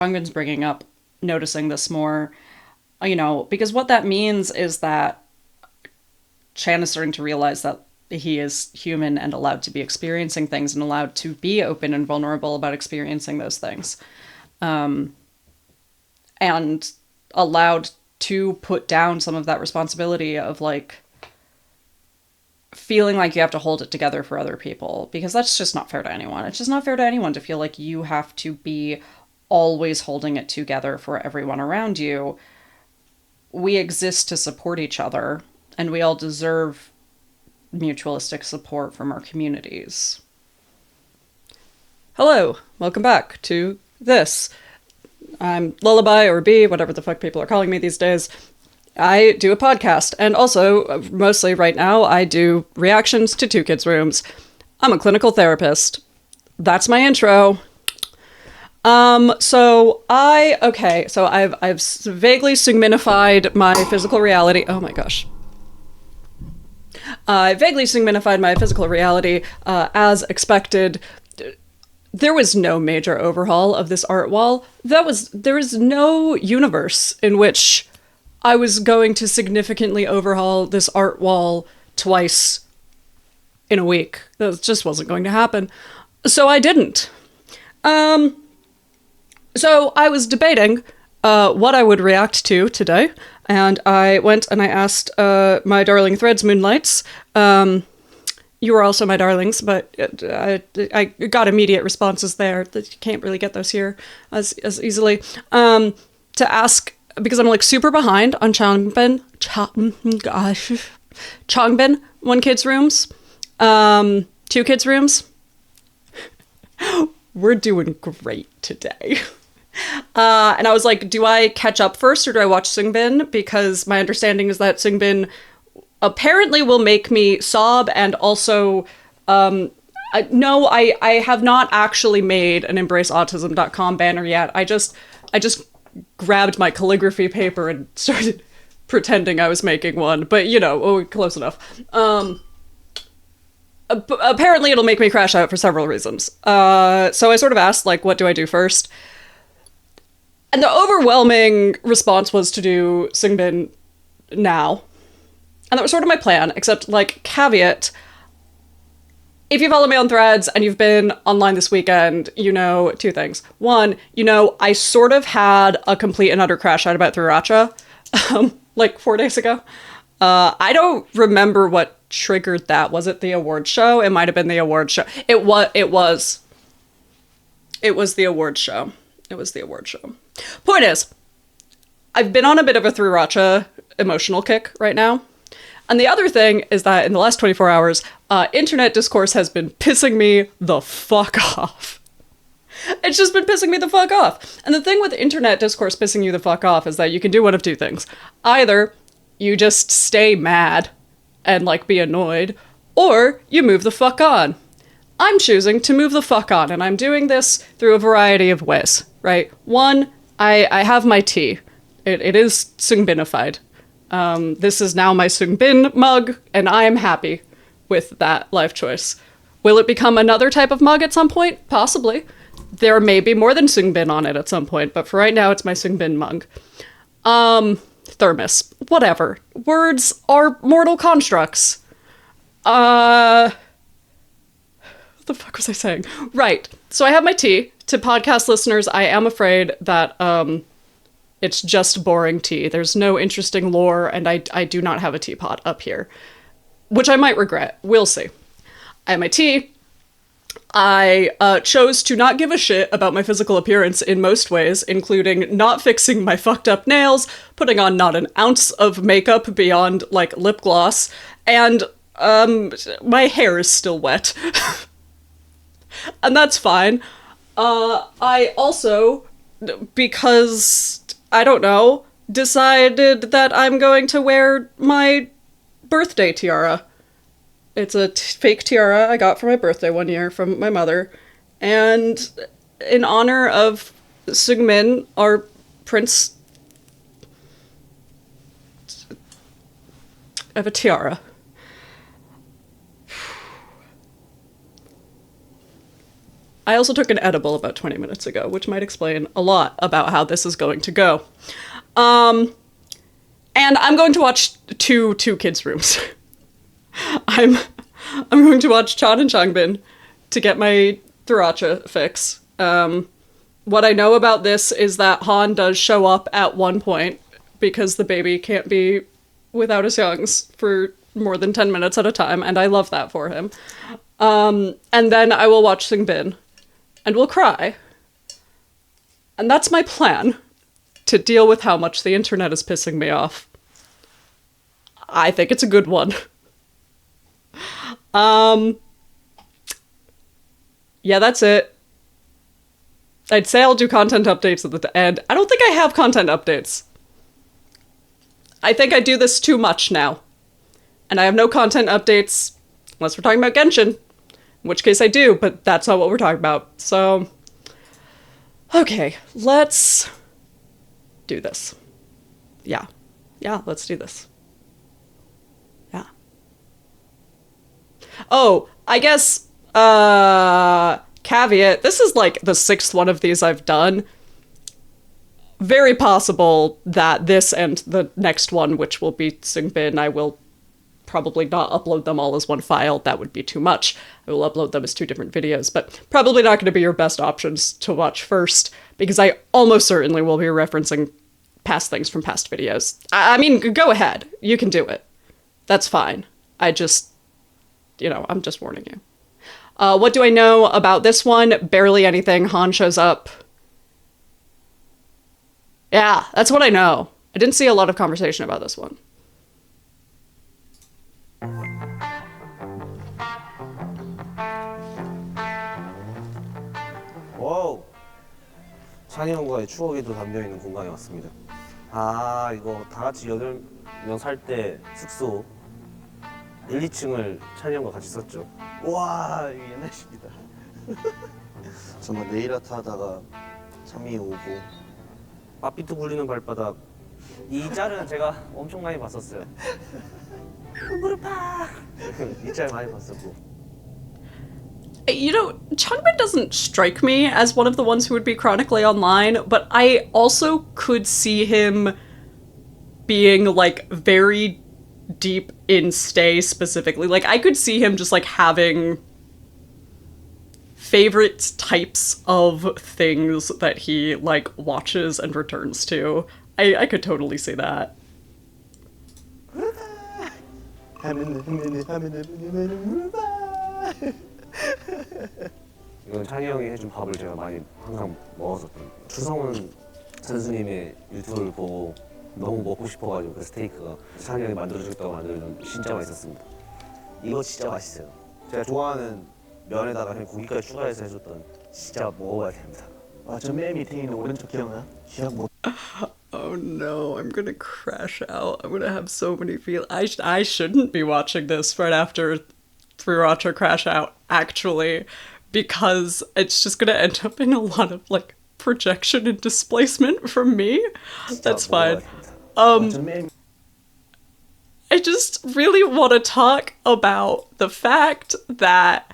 Bungman's bringing up noticing this more, because what that means is that Chan is starting to realize that he is human and allowed to be experiencing things and allowed to be open and vulnerable about experiencing those things. And allowed to put down some of that responsibility of like feeling like you have to hold it together for other people, because that's just not fair to anyone. It's just not fair to anyone to feel like you have to be always holding it together for everyone around you. We exist to support each other, and we all deserve mutualistic support from our communities. Hello, welcome back to this. I'm Lullaby, or B, whatever the fuck people are calling me these days. I do a podcast, and also, mostly right now, I do reactions to Two Kids' Rooms. I'm a clinical therapist. That's my intro. So I've vaguely seungminified my physical reality. Oh my gosh. I vaguely seungminified my physical reality, as expected. There was no major overhaul of this art wall. There is no universe in which I was going to significantly overhaul this art wall twice in a week. That just wasn't going to happen. So I didn't. So I was debating what I would react to today, and I went and I asked my darling threads moonlights. You were also my darlings, but I got immediate responses there. You can't really get those here as easily. To ask, because I'm like super behind on Changbin, One Kid's Rooms, Two Kids' Rooms. We're doing great today. And I was like, do I catch up first or do I watch seungbin? Because my understanding is that seungbin apparently will make me sob, and also, no, I have not actually made an embraceautism.com banner yet. I just grabbed my calligraphy paper and started pretending I was making one, but close enough. Apparently it'll make me crash out for several reasons. So I sort of asked, like, what do I do first? And the overwhelming response was to do seungbin now. And that was sort of my plan, except, like, caveat, if you follow me on Threads and you've been online this weekend, you know two things. One, I sort of had a complete and utter crash out about Thuracha, like 4 days ago. I don't remember what triggered that. Was it the award show? It might have been the award show. It was the award show. It was the award show. Point is, I've been on a bit of a Thuracha emotional kick right now. And the other thing is that in the last 24 hours, internet discourse has been pissing me the fuck off. It's just been pissing me the fuck off. And the thing with internet discourse pissing you the fuck off is that you can do one of two things. Either you just stay mad and, like, be annoyed, or you move the fuck on. I'm choosing to move the fuck on, and I'm doing this through a variety of ways, right? One, I have my tea. It is seungbinified. This is now my seungbin mug, and I am happy with that life choice. Will it become another type of mug at some point? Possibly. There may be more than seungbin on it at some point, but for right now, it's my seungbin mug. Thermos. Whatever. Words are mortal constructs. What the fuck was I saying? Right. So I have my tea. To podcast listeners, I am afraid that, it's just boring tea. There's no interesting lore, and I do not have a teapot up here. Which I might regret. We'll see. I have my tea. I chose to not give a shit about my physical appearance in most ways, including not fixing my fucked up nails, putting on not an ounce of makeup beyond, like, lip gloss, and, my hair is still wet. And that's fine. I also, because, I don't know, decided that I'm going to wear my birthday tiara. It's a fake tiara I got for my birthday one year from my mother. And in honor of Seungmin, our prince, I have a tiara. I also took an edible about 20 minutes ago, which might explain a lot about how this is going to go. And I'm going to watch two kids' rooms. I'm going to watch Chan and Changbin to get my Thracha fix. What I know about this is that Han does show up at one point because the baby can't be without his youngs for more than 10 minutes at a time, and I love that for him. And then I will watch Seungbin, and we'll cry. And that's my plan, to deal with how much the internet is pissing me off. I think it's a good one. Yeah, that's it. I'd say I'll do content updates at the end. I don't think I have content updates. I think I do this too much now. And I have no content updates, unless we're talking about Genshin. In which case I do, but that's not what we're talking about. So, okay, let's do this. Yeah, let's do this. Yeah. Oh, I guess, caveat, this is like the 6th one of these I've done. Very possible that this and the next one, which will be Seungbin, I will probably not upload them all as one file. That would be too much. I will upload them as 2 different videos, but probably not going to be your best options to watch first, because I almost certainly will be referencing past things from past videos. I mean, go ahead. You can do it. That's fine. I just, I'm just warning you. What do I know about this one? Barely anything. Han shows up. Yeah, that's what I know. I didn't see a lot of conversation about this one. 와우! 찬이 형과의 추억이 또 담겨있는 공간에 왔습니다. 아, 이거 다 같이 8명 살 때 숙소 1, 2층을 찬이 형과 같이 썼죠. 와, 이거 옛날식이다. 정말 네일 아트 하다가 찬이 오고 빠삐뚜 굴리는 발바닥. 이 짤은 제가 엄청 많이 봤었어요. 무릎아! 이 짤 많이 봤었고. Changbin doesn't strike me as one of the ones who would be chronically online, but I also could see him being, like, very deep in stay specifically. Like, I could see him just, like, having favorite types of things that he, like, watches and returns to. I could totally see that. 이건 찬이 형이 해준 밥을 제가 많이 항상 먹었었던. 추성훈 선수님의 유튜브를 보고 너무 먹고 싶어가지고 그 스테이크가 찬이 형이 만들어주겠다고 만들어준 진짜 맛있었습니다. 이거 진짜 맛있어요. 제가 좋아하는 면에다가 그냥 고기까지 추가해서 해줬던 진짜 먹어봐야 됩니다. 아, 저 맨 밑에 있는 오른쪽 기억나? 기억 못. Oh no, I'm gonna crash out. I'm gonna have so many feelings. I shouldn't be watching this right after Thracha Crash Out, actually, because it's just gonna end up in a lot of, like, projection and displacement from me. That's fine. I just really want to talk about the fact that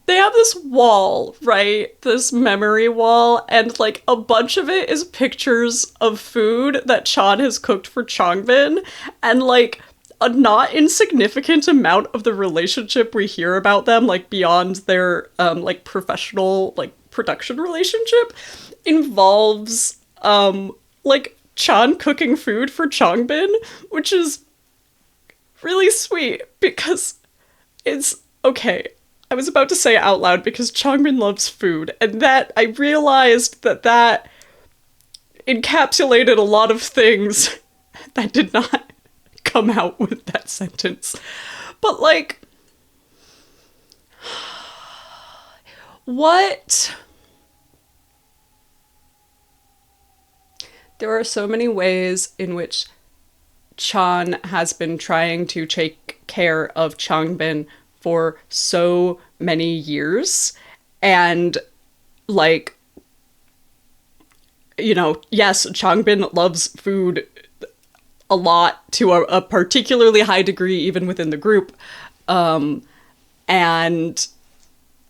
they have this wall, right? This memory wall, and, like, a bunch of it is pictures of food that Chan has cooked for Changbin, and, like, a not insignificant amount of the relationship we hear about them, like, beyond their, like, professional, like, production relationship, involves, like, Chan cooking food for Changbin, which is really sweet, because it's, okay, I was about to say it out loud because Changbin loves food, and that, I realized that encapsulated a lot of things that did not come out with that sentence. But, like, what? There are so many ways in which Chan has been trying to take care of Changbin for so many years, and, like, yes, Changbin loves food a lot, to a particularly high degree, even within the group, and,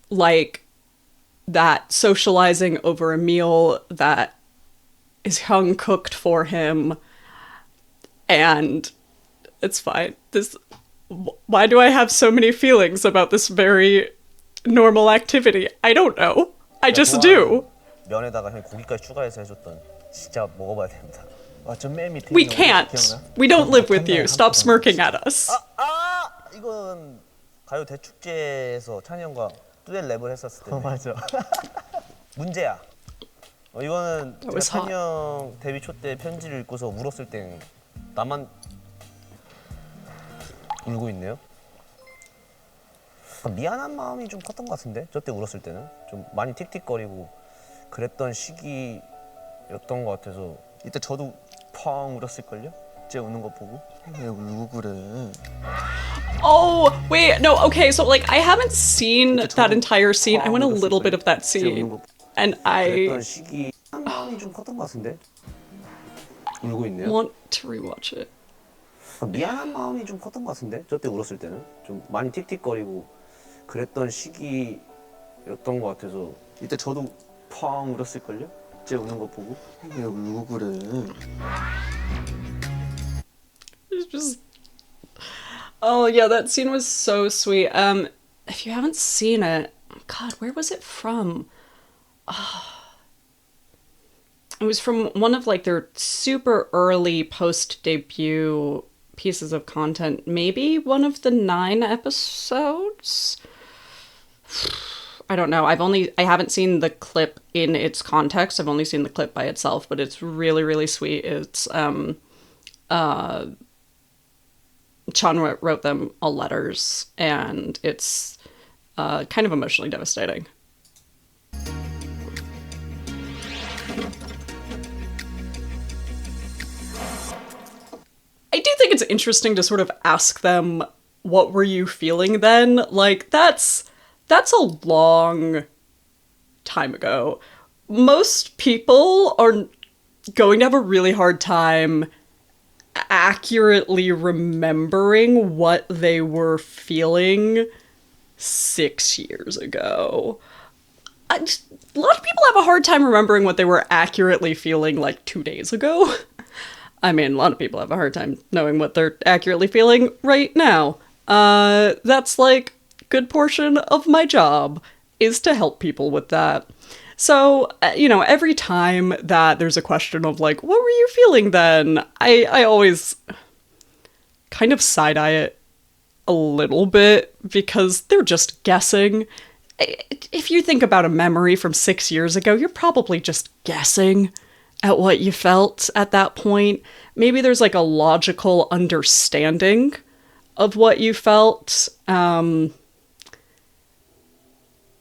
like, that socializing over a meal that is Hyung cooked for him, and it's fine. Why do I have so many feelings about this very normal activity? I don't know. I just do. 면에다가 형 고기까지 추가해서 해줬던 진짜 먹어봐야 됩니다. 저맨 밑에 We can't. We don't live with you. Stop smirking at us. 이건 가요 대축제에서 찬이 형과 듀엣 랩을 했었을 때. 맞아. 문제야. 이거는 제가 찬이 형 데뷔 초 때 편지를 읽고서 울었을 때 나만 울고 있네요. 미안한 마음이 좀 컸던 것 같은데 저 때 울었을 때는 좀 많이 틱틱거리고 그랬던 시기였던 것 같아서 이때 저도 펑 울었을걸요? 쟤 우는 거 보고 왜 울고 그래? Oh, wait, no, okay, so like I haven't seen that entire scene. I went a little bit of that scene, and I 그랬던 시기 마음이 좀 컸던 것 같은데 울고 있네요. want to rewatch it. 미안한 마음이 좀 컸던 것 같은데 저 때 울었을 때는 좀 많이 틱틱거리고 그랬던 시기였던 것 같아서 이때 저도 펑 울었을걸요? 쟤 우는 거 보고 왜 울고 그래? It's just... Oh yeah, that scene was so sweet. If you haven't seen it, God, where was it from? It was from one of like their super early post-debut pieces of content. Maybe one of the 9 episodes? I don't know. I haven't seen the clip in its context. I've only seen the clip by itself, but it's really, really sweet. It's Chan wrote them all letters, and it's kind of emotionally devastating. I do think it's interesting to sort of ask them, what were you feeling then? Like, that's a long time ago. Most people are going to have a really hard time accurately remembering what they were feeling 6 years ago. A lot of people have a hard time remembering what they were accurately feeling like 2 days ago. I mean, a lot of people have a hard time knowing what they're accurately feeling right now. That's like a good portion of my job is to help people with that. So, every time that there's a question of like, what were you feeling then? I always kind of side-eye it a little bit because they're just guessing. If you think about a memory from 6 years ago, you're probably just guessing at what you felt at that point. Maybe there's like a logical understanding of what you felt,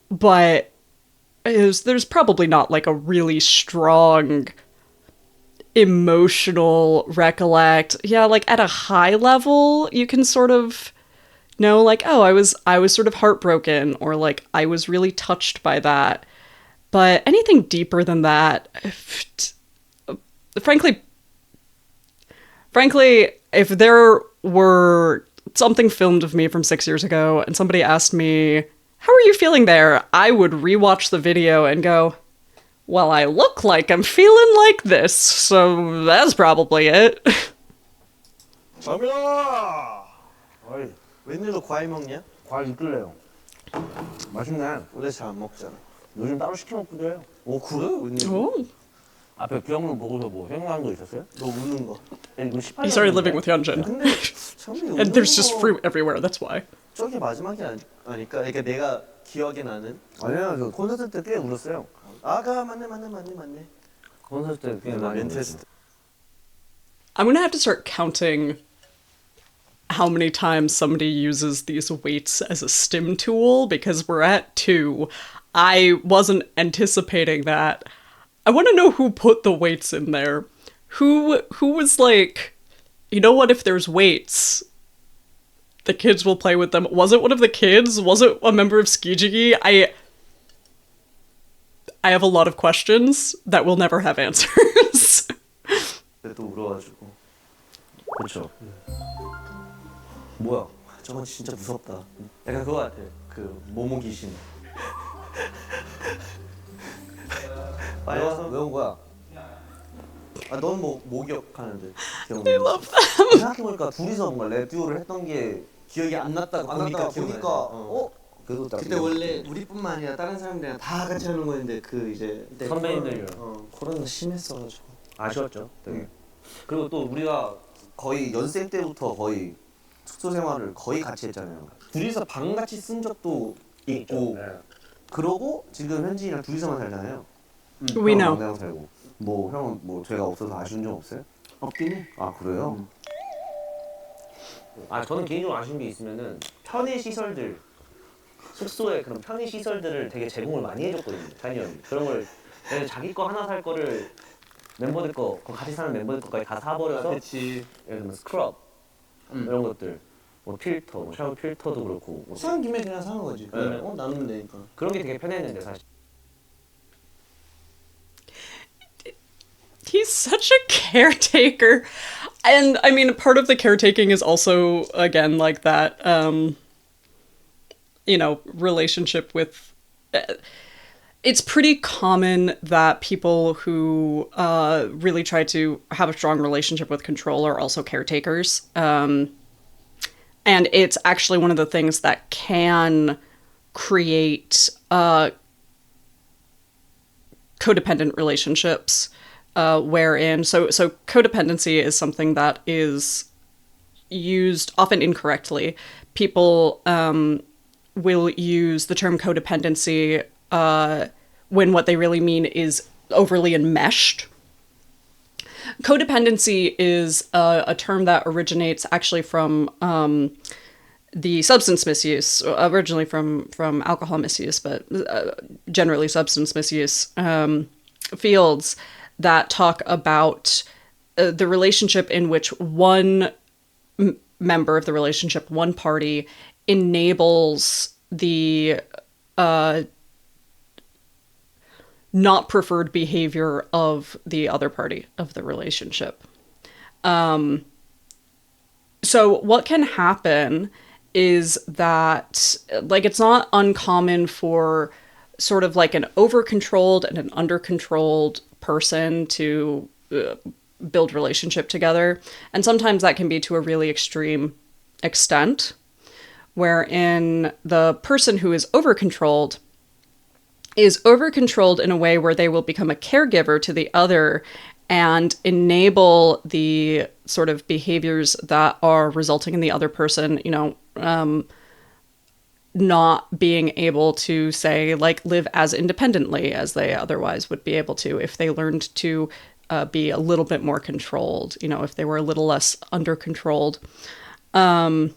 but there's probably not like a really strong emotional recollect. Yeah, like at a high level, you can sort of know like, oh, I was sort of heartbroken, or like I was really touched by that. But anything deeper than that, frankly, if there were something filmed of me from 6 years ago and somebody asked me, how are you feeling there? I would rewatch the video and go, well, I look like I'm feeling like this, so that's probably it. 정민아! 어이, 웬일로 과일 먹냐? 과일 이끌래요. 맛있네. 원래 잘 안 먹잖아. 요즘 따로 시켜 먹기도 해요. 오, 그래? 웬일로? 앞에 기억문 보고서 뭐 생각한 거 있었어요? 너 우는 거. He started living with Hyunjin. And there's just fruit everywhere, that's why. 저게 마지막이 아닐까? 그러니까 내가 기억에 나는. 아니야, 저 콘서트 때 꽤 울었어요. 아가 맞네. 콘서트 때 꽤 많이 울었어요. I'm gonna have to start counting how many times somebody uses these weights as a stim tool, because we're at 2. I wasn't anticipating that. I want to know who put the weights in there. Who was like, you know what, if there's weights, the kids will play with them. Was it one of the kids? Was it a member of Skijigi? I have a lot of questions that will never have answers. 또 울어가지고. 그렇죠. 뭐야? 저건 진짜 무섭다. 약간 그거 같아. 그 모모 귀신. 외워? 외운 거야? 아, 넌 뭐 목욕하는데 I love that. 생각해보니까 둘이서 뭔가 랩 듀오를 했던 게 기억이 안 났다고 안 보니까 났다가 보니까 그래도 딱 그때 원래 우리뿐만 아니라 다른 사람들이랑 다 같이 하는 거였는데 그 이제 그때 선배님들이랑 코로나 심했어가지고 아쉬웠죠 되게. 그리고 또 우리가 거의 연생 때부터 거의 숙소 생활을 거의 같이 했잖아요. 둘이서 방 같이 쓴 적도 있고 그러고 지금 현진이랑 둘이서만 살잖아요. We know. 막내랑 살고 뭐 형은 뭐 제가 없어서 아쉬운 점 없어요? 없긴 해. 아 그래요? 아 저는 개인적으로 아쉬운 게 있으면은 편의 시설들 숙소에 그런 편의 시설들을 되게 제공을 많이 해줬거든요. 찬이 형이 그런 걸 내가 자기 거 하나 살 거를 멤버들 거 같이 사는 멤버들 거까지 다 사버려서 그렇지. 예를 들면 스크럽 이런 것들 뭐 필터, 뭐 샤워 필터도 그렇고 뭐 사는 김에 그냥 사는 거지. 그러면 나누면 되니까. 그런 게 되게 편했는데 사실. He's such a caretaker. And I mean, part of the caretaking is also, again, like that, relationship with. It's pretty common that people who really try to have a strong relationship with control are also caretakers. And it's actually one of the things that can create codependent relationships. Wherein so codependency is something that is used often incorrectly. People will use the term codependency when what they really mean is overly enmeshed. Codependency is a term that originates actually from the substance misuse, originally from alcohol misuse, but generally substance misuse fields that talk about the relationship in which one member of the relationship, one party, enables the not preferred behavior of the other party of the relationship. So what can happen is that, like, it's not uncommon for sort of like an over-controlled and an under-controlled person to build relationship together. And sometimes that can be to a really extreme extent, wherein the person who is over-controlled in a way where they will become a caregiver to the other and enable the sort of behaviors that are resulting in the other person, not being able to, say, like, live as independently as they otherwise would be able to if they learned to be a little bit more controlled, if they were a little less under-controlled. And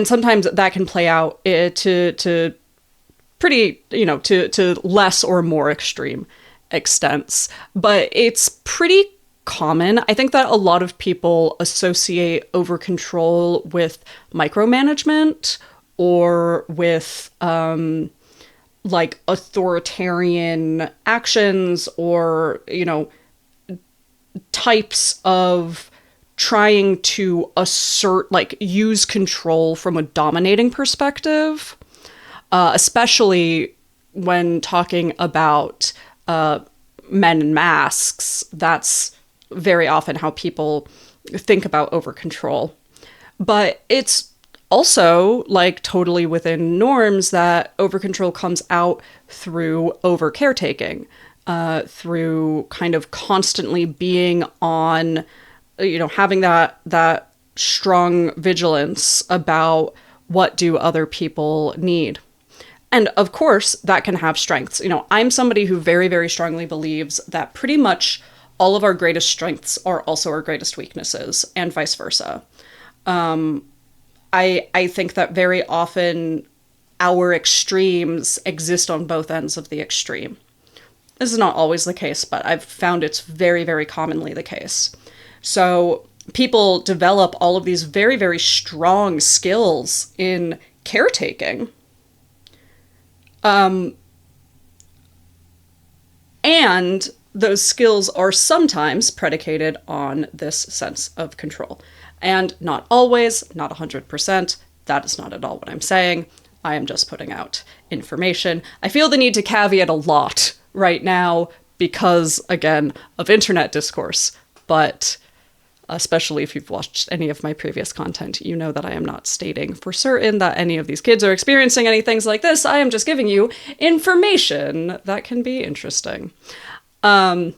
sometimes that can play out to pretty, to less or more extreme extents. But it's pretty common. I think that a lot of people associate over control with micromanagement or with like authoritarian actions or, types of trying to assert, like, use control from a dominating perspective, especially when talking about men in masks. That's very often how people think about over control. But it's also, like, totally within norms that over control comes out through over caretaking, through kind of constantly being on, having that strong vigilance about what do other people need. And of course, that can have strengths. I'm somebody who very, very strongly believes that pretty much all of our greatest strengths are also our greatest weaknesses, and vice versa. I think that very often our extremes exist on both ends of the extreme. This is not always the case, but I've found it's very, very commonly the case. So people develop all of these very, very strong skills in caretaking. And those skills are sometimes predicated on this sense of control. And not always, not 100%. That is not at all what I'm saying. I am just putting out information. I feel the need to caveat a lot right now because, again, of internet discourse. But especially if you've watched any of my previous content, you know that I am not stating for certain that any of these kids are experiencing any things like this. I am just giving you information that can be interesting. So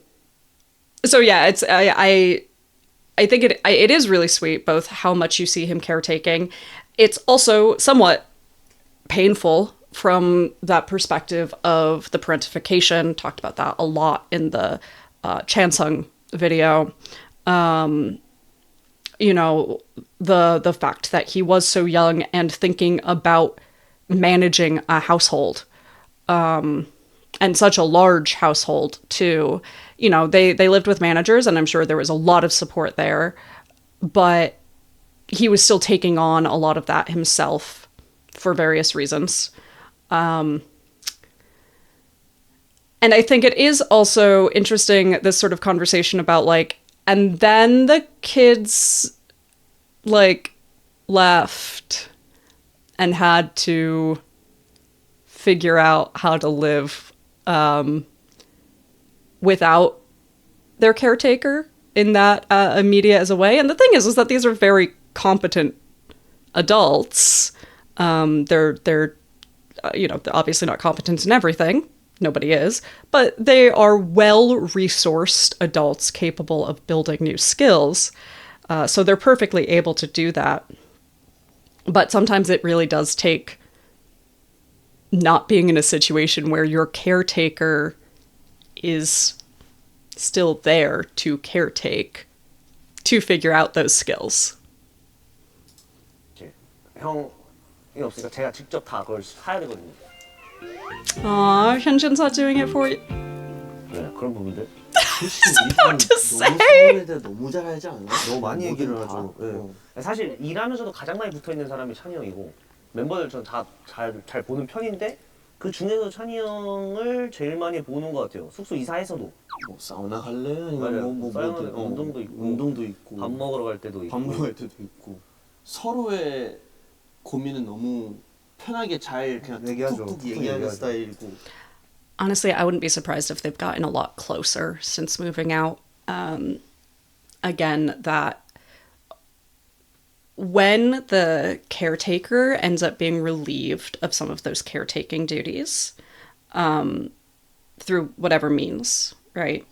yeah, it's I think it is really sweet, both how much you see him caretaking. It's also somewhat painful from that perspective of the parentification. Talked about that a lot in the Chansung video. You know, the fact that he was so young and thinking about managing a household, and such a large household too. You know, they lived with managers, and I'm sure there was a lot of support there, but he was still taking on a lot of that himself for various reasons. And I think it is also interesting, this sort of conversation about like, and then the kids like left and had to figure out how to live without their caretaker in that immediate as a way. And the thing is that these are very competent adults. They're you know, they're obviously not competent in everything. Nobody is, but they are well-resourced adults capable of building new skills. So they're perfectly able to do that. But sometimes it really does take not being in a situation where your caretaker is still there to caretake to figure out those skills. 형이 없으니까 제가 직접 다 그걸 사야 되거든요. Aw, Hyunjin's doing it for you. 네, 그런 부분들. about to say. 너무 서로에 대해 너무 잘 알지 않나? 너무 많이 얘기를 뭐든 하죠. 다. 네. 사실 일하면서도 가장 많이 붙어 있는 사람이 찬이 형이고 멤버들 전 다 잘 보는 편인데 그 중에서 찬이 형을 제일 많이 보는 것 같아요. 숙소 이사해서도. 뭐 사우나 갈래? 아니면 맞아요. 뭐 사우나, 뭐든 운동도 있고, 운동도 있고 밥 먹으러 갈 때도 있고. 밥 먹을 때도 있고 서로의 고민은 너무 편하게 잘 그냥 얘기하죠. 툭툭 툭툭 얘기하는 얘기하죠. 스타일이고. Honestly, I wouldn't be surprised if they've gotten a lot closer since moving out. Again, that when the caretaker ends up being relieved of some of those caretaking duties, through whatever means, right?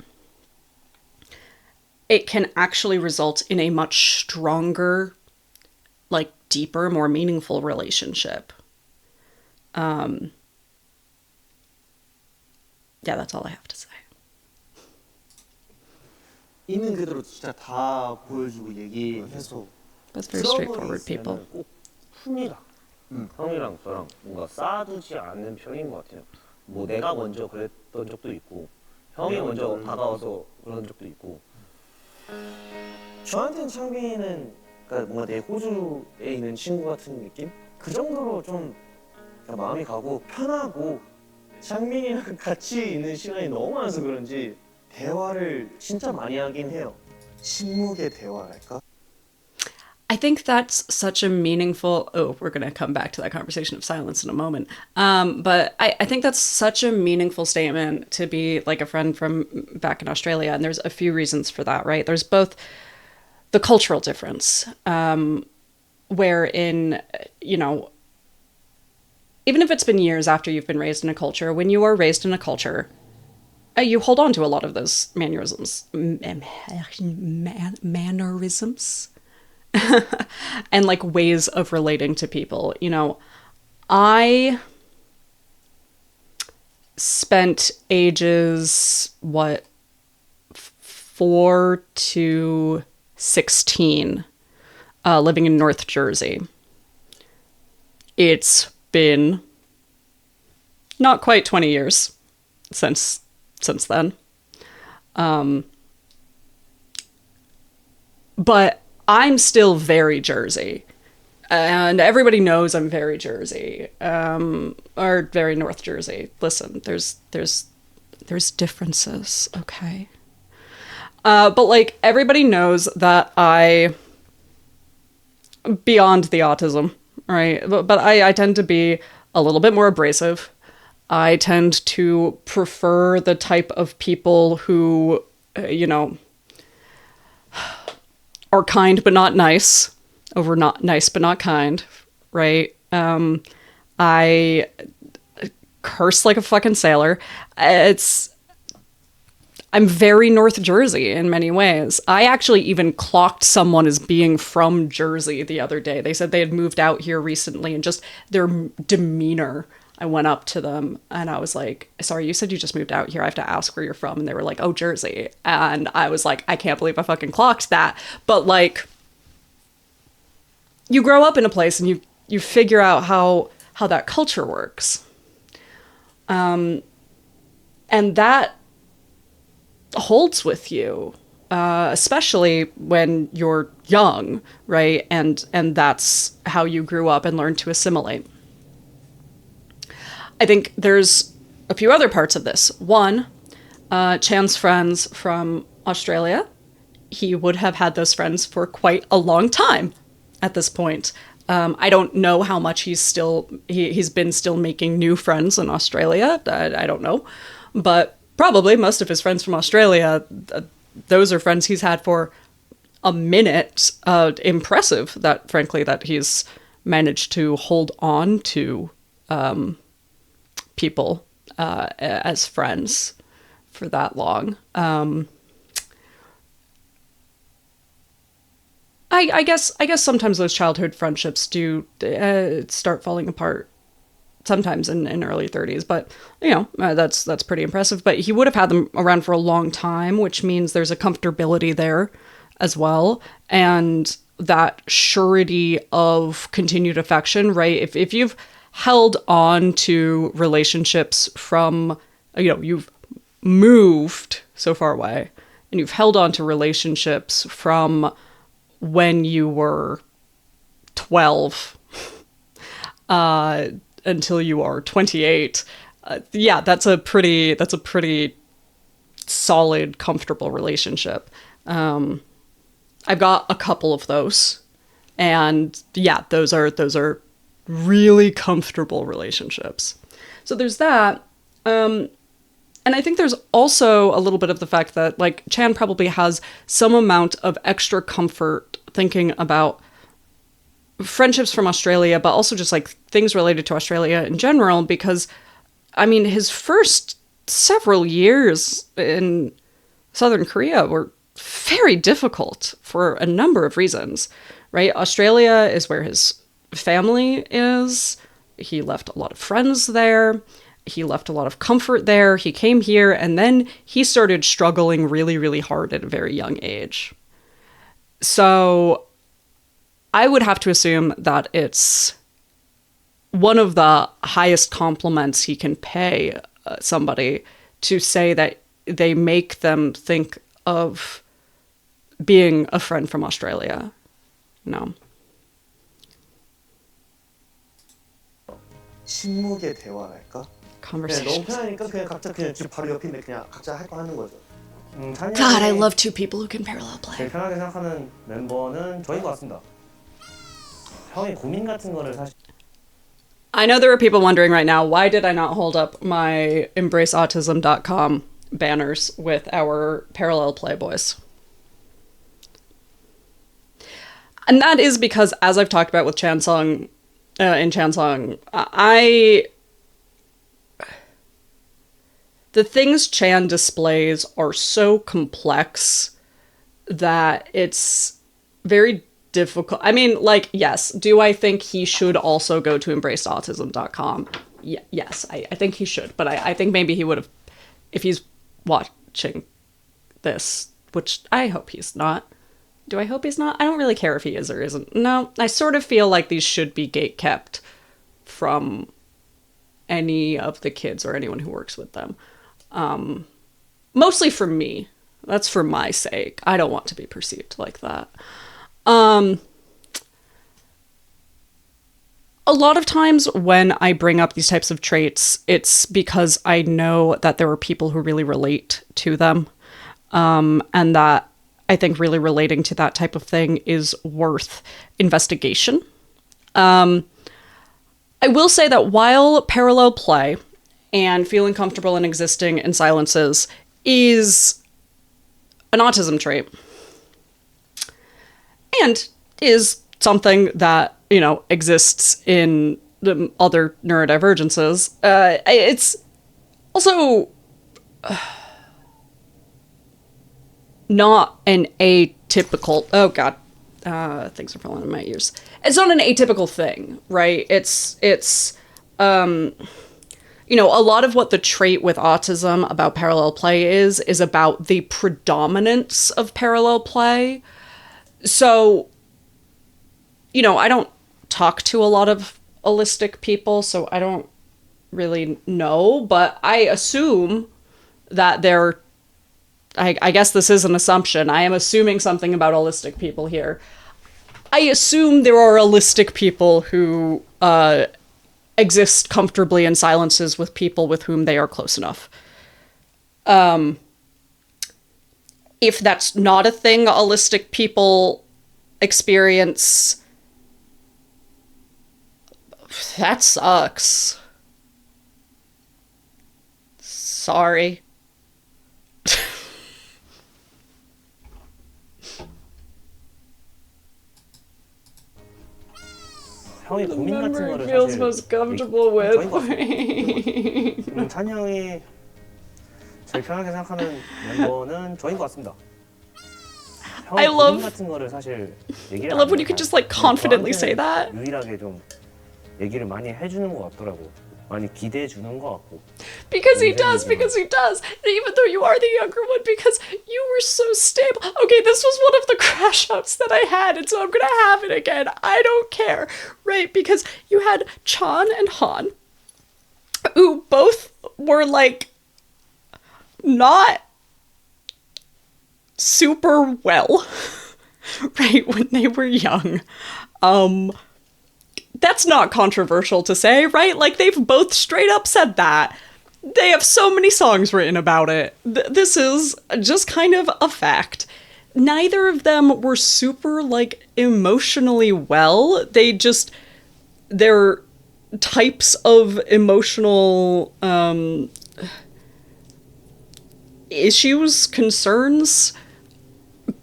It can actually result in a much stronger, like deeper, more meaningful relationship. Yeah, that's all I have to say. 있는 그대로 진짜 다 보여주고 얘기해서 That's very straightforward, people. 꼭 풉니다. 형이랑 저랑 뭔가 쌓아두지 않는 편인 것 같아요. 뭐 내가 먼저 그랬던 적도 있고 형이 먼저 다가와서 그런 적도 있고. 저한테는 창빈은 그러니까 뭔가 내 호주에 있는 친구 같은 느낌? 그 정도로 좀 마음이 가고 편하고 창빈이랑 같이 있는 시간이 너무 많아서 그런지 대화를 진짜 많이 하긴 해요. 침묵의 대화랄까? I think that's such a meaningful... Oh, we're going to come back to that conversation of silence in a moment. But I think that's such a meaningful statement to be like a friend from back in Australia. And there's a few reasons for that, right? There's both the cultural difference, wherein, you know, even if it's been years after you've been raised in a culture, when you are raised in a culture, you hold on to a lot of those mannerisms. Mannerisms? And like ways of relating to people. You know, I spent ages, 4 to 16 living in North Jersey. It's been not quite 20 years since then. But I'm still very Jersey. And everybody knows I'm very Jersey. Or very North Jersey. Listen, there's differences, okay? But like everybody knows that beyond the autism, right? But I tend to be a little bit more abrasive. I tend to prefer the type of people who, are kind but not nice over not nice but not kind, right? I curse like a fucking sailor. I'm very North Jersey in many ways. I actually even clocked someone as being from Jersey the other day. They said they had moved out here recently, and just their demeanor. I went up to them and I was like, sorry, you said you just moved out here. I have to ask where you're from. And they were like, oh, Jersey. And I was like, I can't believe I fucking clocked that. But like, you grow up in a place and you figure out how that culture works. And that holds with you, especially when you're young, right? And that's how you grew up and learned to assimilate. I think there's a few other parts of this. One, Chan's friends from Australia, he would have had those friends for quite a long time at this point. I don't know how much he's been still making new friends in Australia. I don't know. But probably most of his friends from Australia, those are friends he's had for a minute. Impressive that, frankly, that he's managed to hold on to people as friends for that long. I guess sometimes those childhood friendships do start falling apart sometimes in early 30s, but that's pretty impressive. But he would have had them around for a long time, which means there's a comfortability there as well, and that surety of continued affection, right? If you've held on to relationships from, you've moved so far away, and you've held on to relationships from when you were 12 until you are 28, that's a pretty solid, comfortable relationship. I've got a couple of those, and those are really comfortable relationships. So there's that. And I think there's also a little bit of the fact that, like, Chan probably has some amount of extra comfort thinking about friendships from Australia, but also just, like, things related to Australia in general, because, I mean, his first several years in Southern Korea were very difficult for a number of reasons, right? Australia is where his family is. He left a lot of friends there. He left a lot of comfort there. He came here, and then he started struggling really, really hard at a very young age. So I would have to assume that it's one of the highest compliments he can pay somebody to say that they make them think of being a friend from Australia. No. 침묵의 대화랄까? 그냥 너무 편하니까 그냥 각자 그냥 지금 바로 옆인데 그냥 각자 할 거 하는 거죠. God, I love two people who can parallel play. 제일 편하게 생각하는 멤버는 저인 것 같습니다. 형의 고민 같은 거를 사실 I know there are people wondering right now, why did I not hold up my embraceautism.com banners with our parallel playboys? And that is because, as I've talked about with Chansung, in Chansung, the things Chan displays are so complex that it's very difficult. I mean, like, yes, do I think he should also go to embraceautism.com? Yes, I think he should. But I think maybe he would have, if he's watching this, which I hope he's not. Do I hope he's not? I don't really care if he is or isn't. No, I sort of feel like these should be gatekept from any of the kids or anyone who works with them. Mostly for me. That's for my sake. I don't want to be perceived like that. A lot of times when I bring up these types of traits, it's because I know that there are people who really relate to them. And that I think really relating to that type of thing is worth investigation. I will say that while parallel play and feeling comfortable in existing in silences is an autism trait and is something that, you know, exists in the other neurodivergences, it's also not an atypical, oh god, things are falling in my ears. It's not an atypical thing, right? It's you know, a lot of what the trait with autism about parallel play is about the predominance of parallel play. So, you know, I don't talk to a lot of allistic people, so I don't really know, but I assume that they're, I guess this is an assumption. I am assuming something about allistic people here. I assume there are allistic people who exist comfortably in silences with people with whom they are close enough. If that's not a thing allistic people experience, that sucks. Sorry. 형이 고민 같은 거를 feels 사실 most comfortable with. 저인 것 같습니다. 찬이 형이 제일 편하게 생각하는 멤버는 저인 것 같습니다. I 형이 love- 고민 같은 거를 사실 얘기를 I love when 안 you can 해요. just like confidently say 저한테는 that. 유일하게 좀 얘기를 많이 해주는 것 같더라고. 많이 기대해 주는 것 같고. Because he does. And even though you are the younger one, because you were so stable. Okay, this was one of the crash outs that I had, and so I'm gonna have it again. I don't care, right? Because you had Chan and Han, who both were like not super well, right, when they were young. That's not controversial to say, right? Like, they've both straight up said that. They have so many songs written about it. This is just kind of a fact. Neither of them were super, like, emotionally well. Their types of emotional, issues, concerns,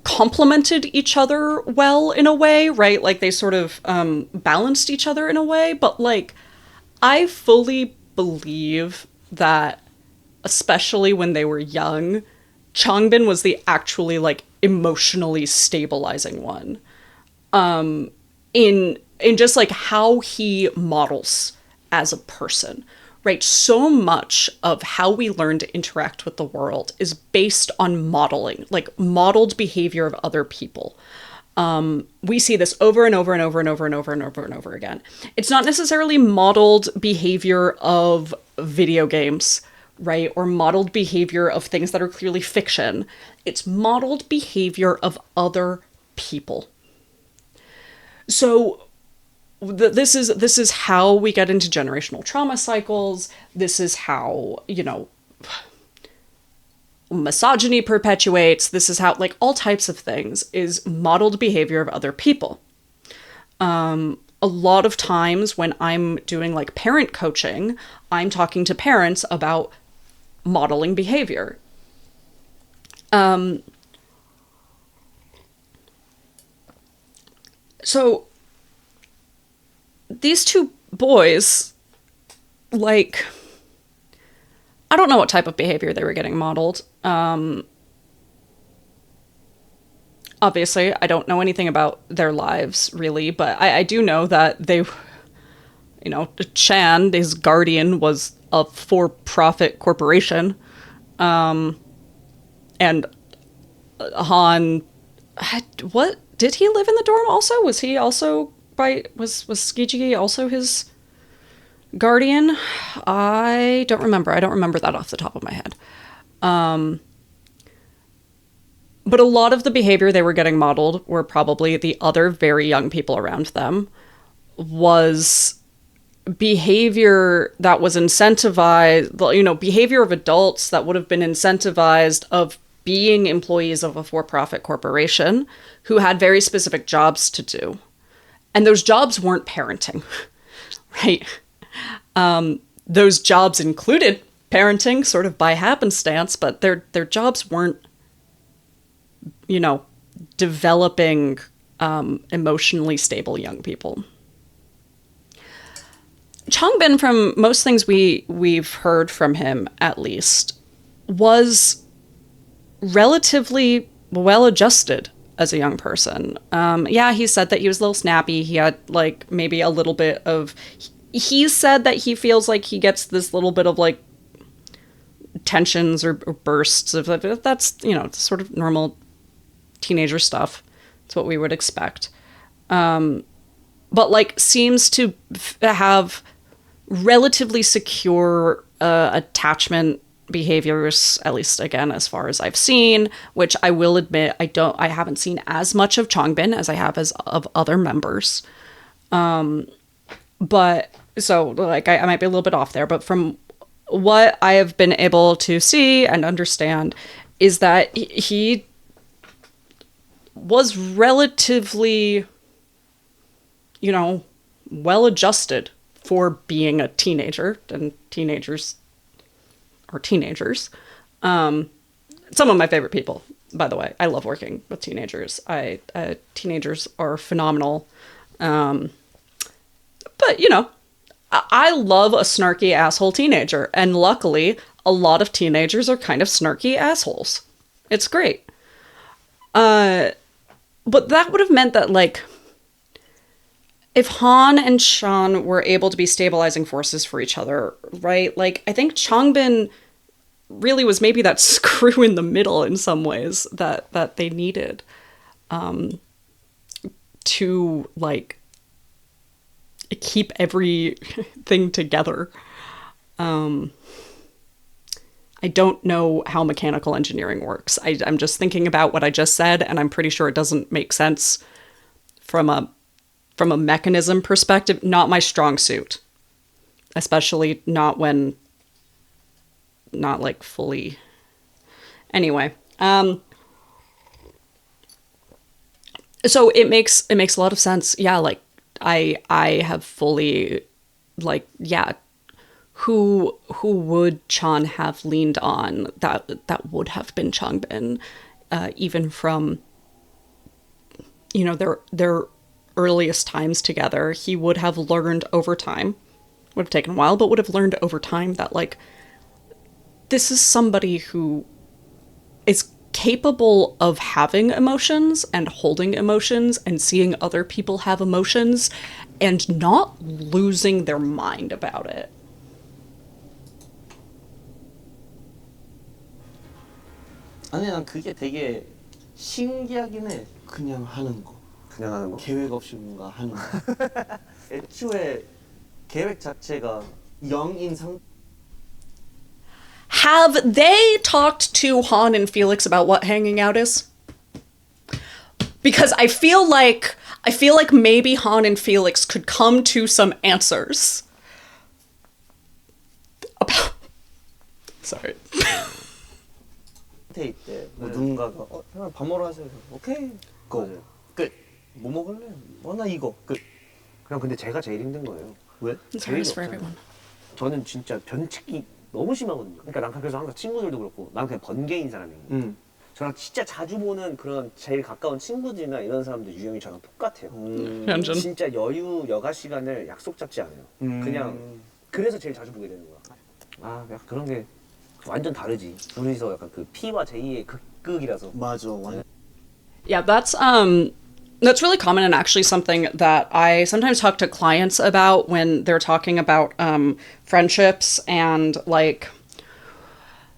complemented each other well in a way, right? Like, they sort of balanced each other in a way, but like, I fully believe that, especially when they were young, Changbin was the actually like emotionally stabilizing one. In just like how he models as a person. Right, so much of how we learn to interact with the world is based on modeling, like modeled behavior of other people. We see this over and over and over and over and over and over and over again. It's not necessarily modeled behavior of video games, right, or modeled behavior of things that are clearly fiction. It's modeled behavior of other people. So this is how we get into generational trauma cycles. This is how, you know, misogyny perpetuates. This is how, like, all types of things is modeled behavior of other people. A lot of times when I'm doing like parent coaching, I'm talking to parents about modeling behavior. So these two boys, like, I don't know what type of behavior they were getting modeled. Obviously, I don't know anything about their lives, really, but I do know that they, you know, Chan, his guardian, was a for-profit corporation. And Han, what? Did he live in the dorm also? Was he also was Skiji also his guardian? I don't remember. I don't remember that off the top of my head. But a lot of the behavior they were getting modeled were probably the other very young people around them, was behavior that was incentivized, you know, behavior of adults that would have been incentivized of being employees of a for-profit corporation who had very specific jobs to do. And those jobs weren't parenting, right? Those jobs included parenting sort of by happenstance, but their jobs weren't, developing emotionally stable young people. Changbin, from most things we've heard from him, at least, was relatively well-adjusted as a young person. He said that he was a little snappy. He had, maybe a little bit of... He said that he feels like he gets this little bit of, tensions or bursts of... That's, sort of normal teenager stuff. It's what we would expect. But, seems to have relatively secure attachment behaviors, at least again as far as I've seen, which I will admit I haven't seen as much of Changbin as I have as of other members. But so I might be a little bit off there, but from what I have been able to see and understand is that he was relatively, well adjusted for being a teenager, and teenagers are teenagers. Some of my favorite people, by the way. I love working with teenagers. Teenagers are phenomenal. But, I love a snarky asshole teenager. And luckily, a lot of teenagers are kind of snarky assholes. It's great. But that would have meant that, if Han and Shan were able to be stabilizing forces for each other, right? I think Changbin really was maybe that screw in the middle in some ways that they needed to keep everything together. I don't know how mechanical engineering works. I'm just thinking about what I just said, and I'm pretty sure it doesn't make sense from a mechanism perspective. Not my strong suit, especially not when not fully. Anyway, so it makes a lot of sense. Yeah, I have fully who would Chan have leaned on that would have been Changbin, even from their earliest times together. He would have learned over time, would have taken a while, but would have learned over time that this is somebody who is capable of having emotions and holding emotions and seeing other people have emotions and not losing their mind about it. 아니 난 그게 되게 신기하긴 해. 그냥 하는 거. 그냥 하는 거? 계획 없이 뭔가 하는 거. 애초에 계획 자체가 0인 상. Have they talked to Han and Felix about what hanging out is? Because I feel like maybe Han and Felix could come to some answers about. Sorry. 데이트 때 누군가가 그냥 밥 먹으러 하세요. 오케이. 고. 끝. 뭐 먹을래? 나 이거. 끝. 그냥 근데 제가 제일 힘든 거예요. 왜? It's hard for everyone. 저는 진짜 변칙이 너무 심하거든요. 그러니까 난 그래서 항상 친구들도 그렇고 난 그냥 번개인 사람이에요. 저랑 진짜 자주 보는 그런 제일 가까운 친구들이나 이런 사람들 유형이 저랑 똑같아요. 진짜 여유 여가 시간을 약속 잡지 않아요. 그냥 그래서 제일 자주 보게 되는 거야. 아, 약간 그런 게 완전 다르지. 둘이서 약간 그 P와 J의 극이라서. 맞아. Yeah, that's really common and actually something that I sometimes talk to clients about when they're talking about friendships and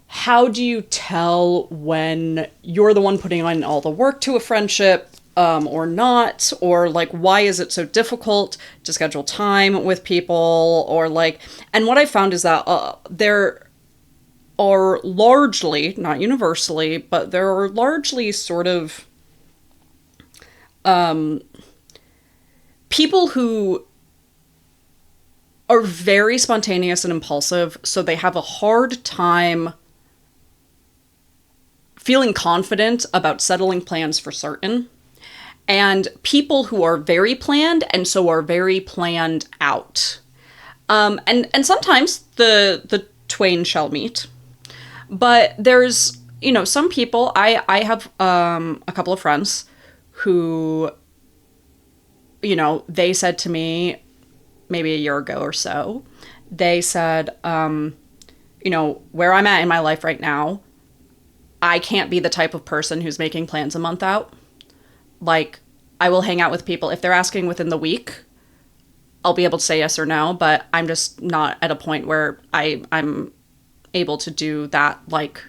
how do you tell when you're the one putting in all the work to a friendship or not, or why is it so difficult to schedule time with people, or and what I found is that there are largely, not universally, but there are largely sort of people who are very spontaneous and impulsive, so they have a hard time feeling confident about settling plans for certain, and people who are very planned and so are very planned out. And sometimes the twain shall meet. But there's, some people, I have a couple of friends who, they said to me maybe a year ago or so, they said, where I'm at in my life right now, I can't be the type of person who's making plans a month out. Like, I will hang out with people. If they're asking within the week, I'll be able to say yes or no, but I'm just not at a point where I'm able to do that. Like,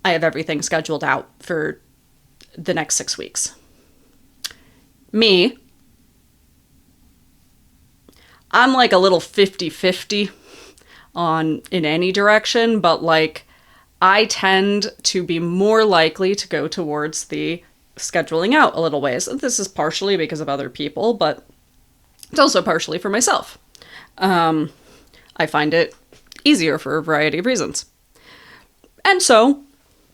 I have everything scheduled out for the next 6 weeks. Me, I'm like a little 50-50 in any direction, but like, I tend to be more likely to go towards the scheduling out a little ways. This is partially because of other people, but it's also partially for myself. I find it easier for a variety of reasons. And so,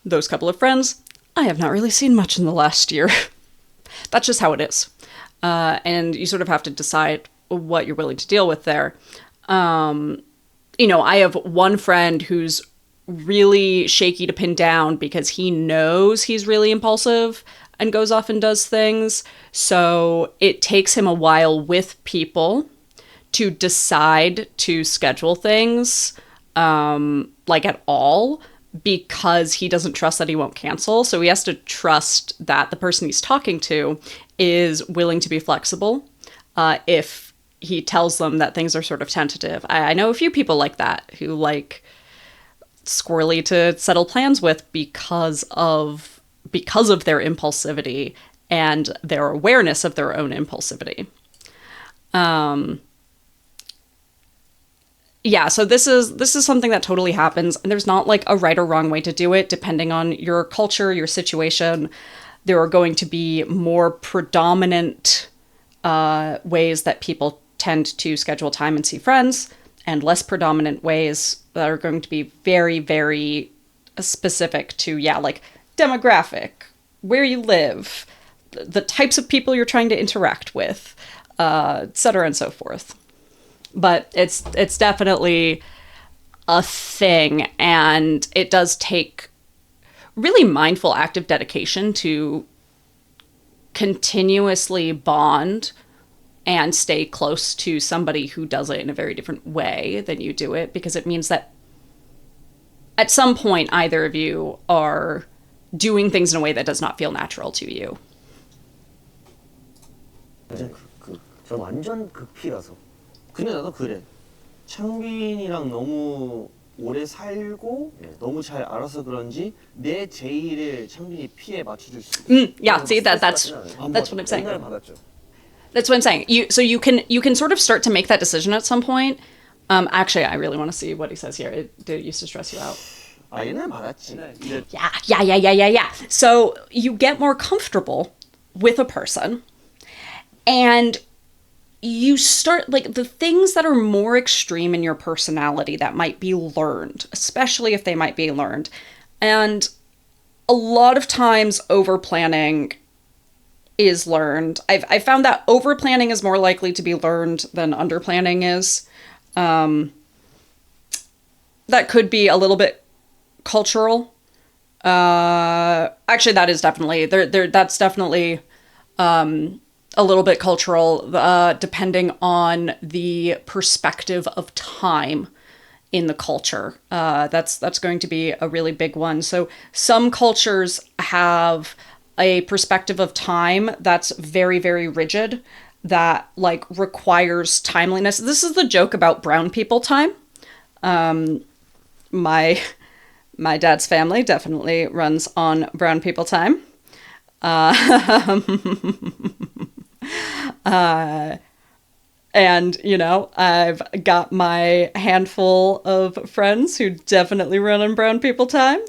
those couple of friends, I have not really seen much in the last year. That's just how it is. And you sort of have to decide what you're willing to deal with there. I have one friend who's really shaky to pin down because he knows he's really impulsive and goes off and does things. So it takes him a while with people to decide to schedule things, like at all, because he doesn't trust that he won't cancel. So he has to trust that the person he's talking to is willing to be flexible if he tells them that things are sort of tentative. I know a few people like that who like squirrely to settle plans with because of their impulsivity and their awareness of their own impulsivity. Yeah, so this is something that totally happens, and there's not like a right or wrong way to do it depending on your culture, your situation. There are going to be more predominant ways that people tend to schedule time and see friends, and less predominant ways that are going to be very, very specific to, like demographic, where you live, the types of people you're trying to interact with, et cetera and so forth. But it's definitely a thing, and it does take really mindful, active dedication to continuously bond and stay close to somebody who does it in a very different way than you do it, because it means that at some point either of you are doing things in a way that does not feel natural to you. 저 완전 극피라서. 근데 나도 그래. 창빈이랑 너무 오래 살고 너무 잘 알아서 그런지 내 제의를 창빈이 피에 맞춰줄 수 있어. Yeah, see, that's what I'm saying. 옛날에 받았죠. That's what I'm saying. You can sort of start to make that decision at some point. Actually, I really want to see what he says here. Did it used to stress you out? 아, 옛날에 받았지. Yeah. So you get more comfortable with a person, and you start, like, the things that are more extreme in your personality that might be learned, especially if they might be learned. And a lot of times over planning is learned. I've found that over planning is more likely to be learned than under planning is. That could be a little bit cultural. Actually, that is definitely that's definitely a little bit cultural, depending on the perspective of time in the culture. That's going to be a really big one. So some cultures have a perspective of time that's very, very rigid, that like requires timeliness. This is the joke about brown people time. My dad's family definitely runs on brown people time. And, I've got my handful of friends who definitely run on brown people time.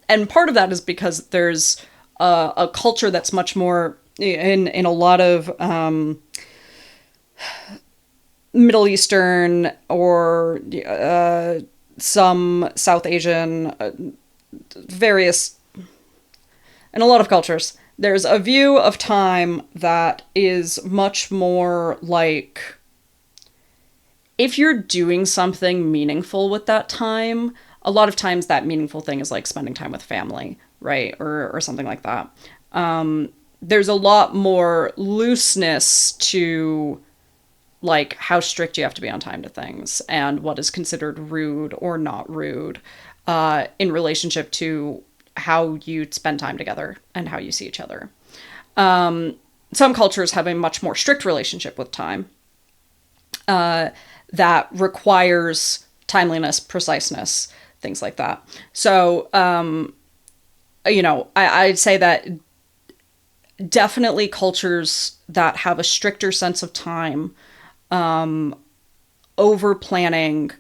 And part of that is because there's a culture that's much more in a lot of Middle Eastern or some South Asian, various, in a lot of cultures, there's a view of time that is much more like if you're doing something meaningful with that time, a lot of times that meaningful thing is like spending time with family, right? Or something like that. There's a lot more looseness to like how strict you have to be on time to things and what is considered rude or not rude in relationship to how you spend time together and how you see each other. Some cultures have a much more strict relationship with time that requires timeliness, preciseness, things like that. So, I'd say that definitely cultures that have a stricter sense of time, over planning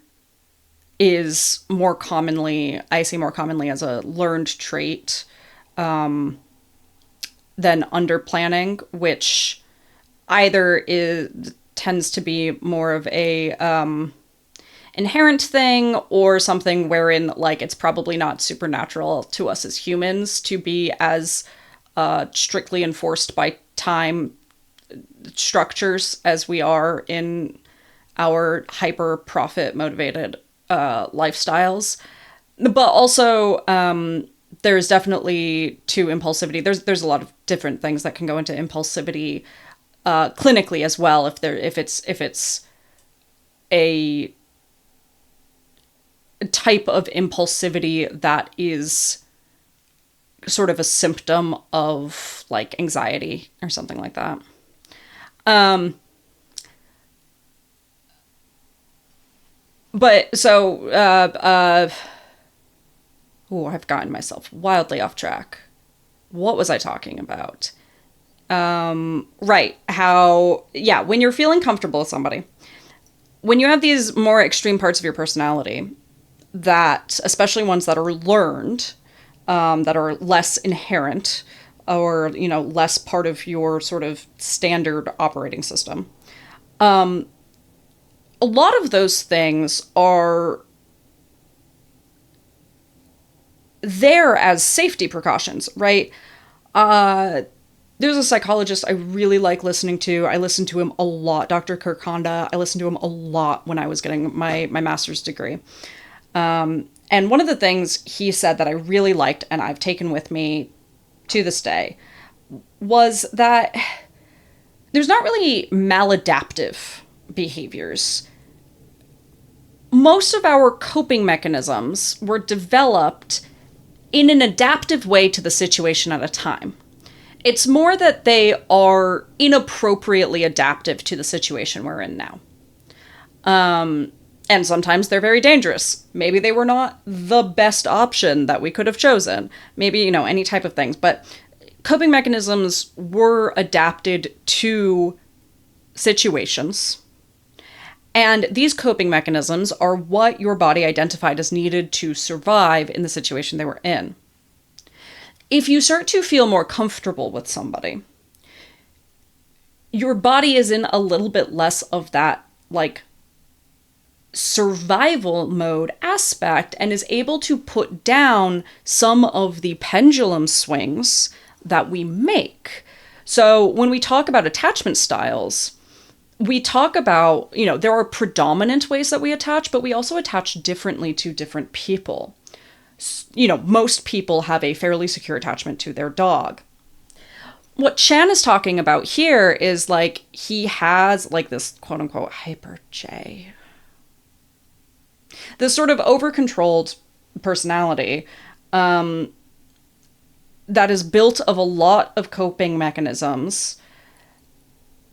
is more commonly, I see more commonly as a learned trait than under planning, which either tends to be more of a inherent thing or something wherein like it's probably not supernatural to us as humans to be as strictly enforced by time structures as we are in our hyper profit motivated lifestyles. But also there's definitely to impulsivity. There's a lot of different things that can go into impulsivity clinically as well if it's a type of impulsivity that is sort of a symptom of like anxiety or something like that. But so, I've gotten myself wildly off track. What was I talking about? Right. How, yeah, when you're feeling comfortable with somebody, when you have these more extreme parts of your personality, that, especially ones that are learned, that are less inherent or, less part of your sort of standard operating system, a lot of those things are there as safety precautions, right? There's a psychologist I really like listening to. I listen to him a lot, Dr. Kirk Honda. I listened to him a lot when I was getting my master's degree. And one of the things he said that I really liked and I've taken with me to this day was that there's not really maladaptive behaviors. Most of our coping mechanisms were developed in an adaptive way to the situation at a time. It's more that they are inappropriately adaptive to the situation we're in now. And sometimes they're very dangerous. Maybe they were not the best option that we could have chosen. Maybe, any type of things. But coping mechanisms were adapted to situations. And these coping mechanisms are what your body identified as needed to survive in the situation they were in. If you start to feel more comfortable with somebody, your body is in a little bit less of that, like, survival mode aspect and is able to put down some of the pendulum swings that we make. So when we talk about attachment styles, we talk about, there are predominant ways that we attach, but we also attach differently to different people. Most people have a fairly secure attachment to their dog. What Chan is talking about here is like, he has like this quote unquote hyper J. This sort of over-controlled personality that is built of a lot of coping mechanisms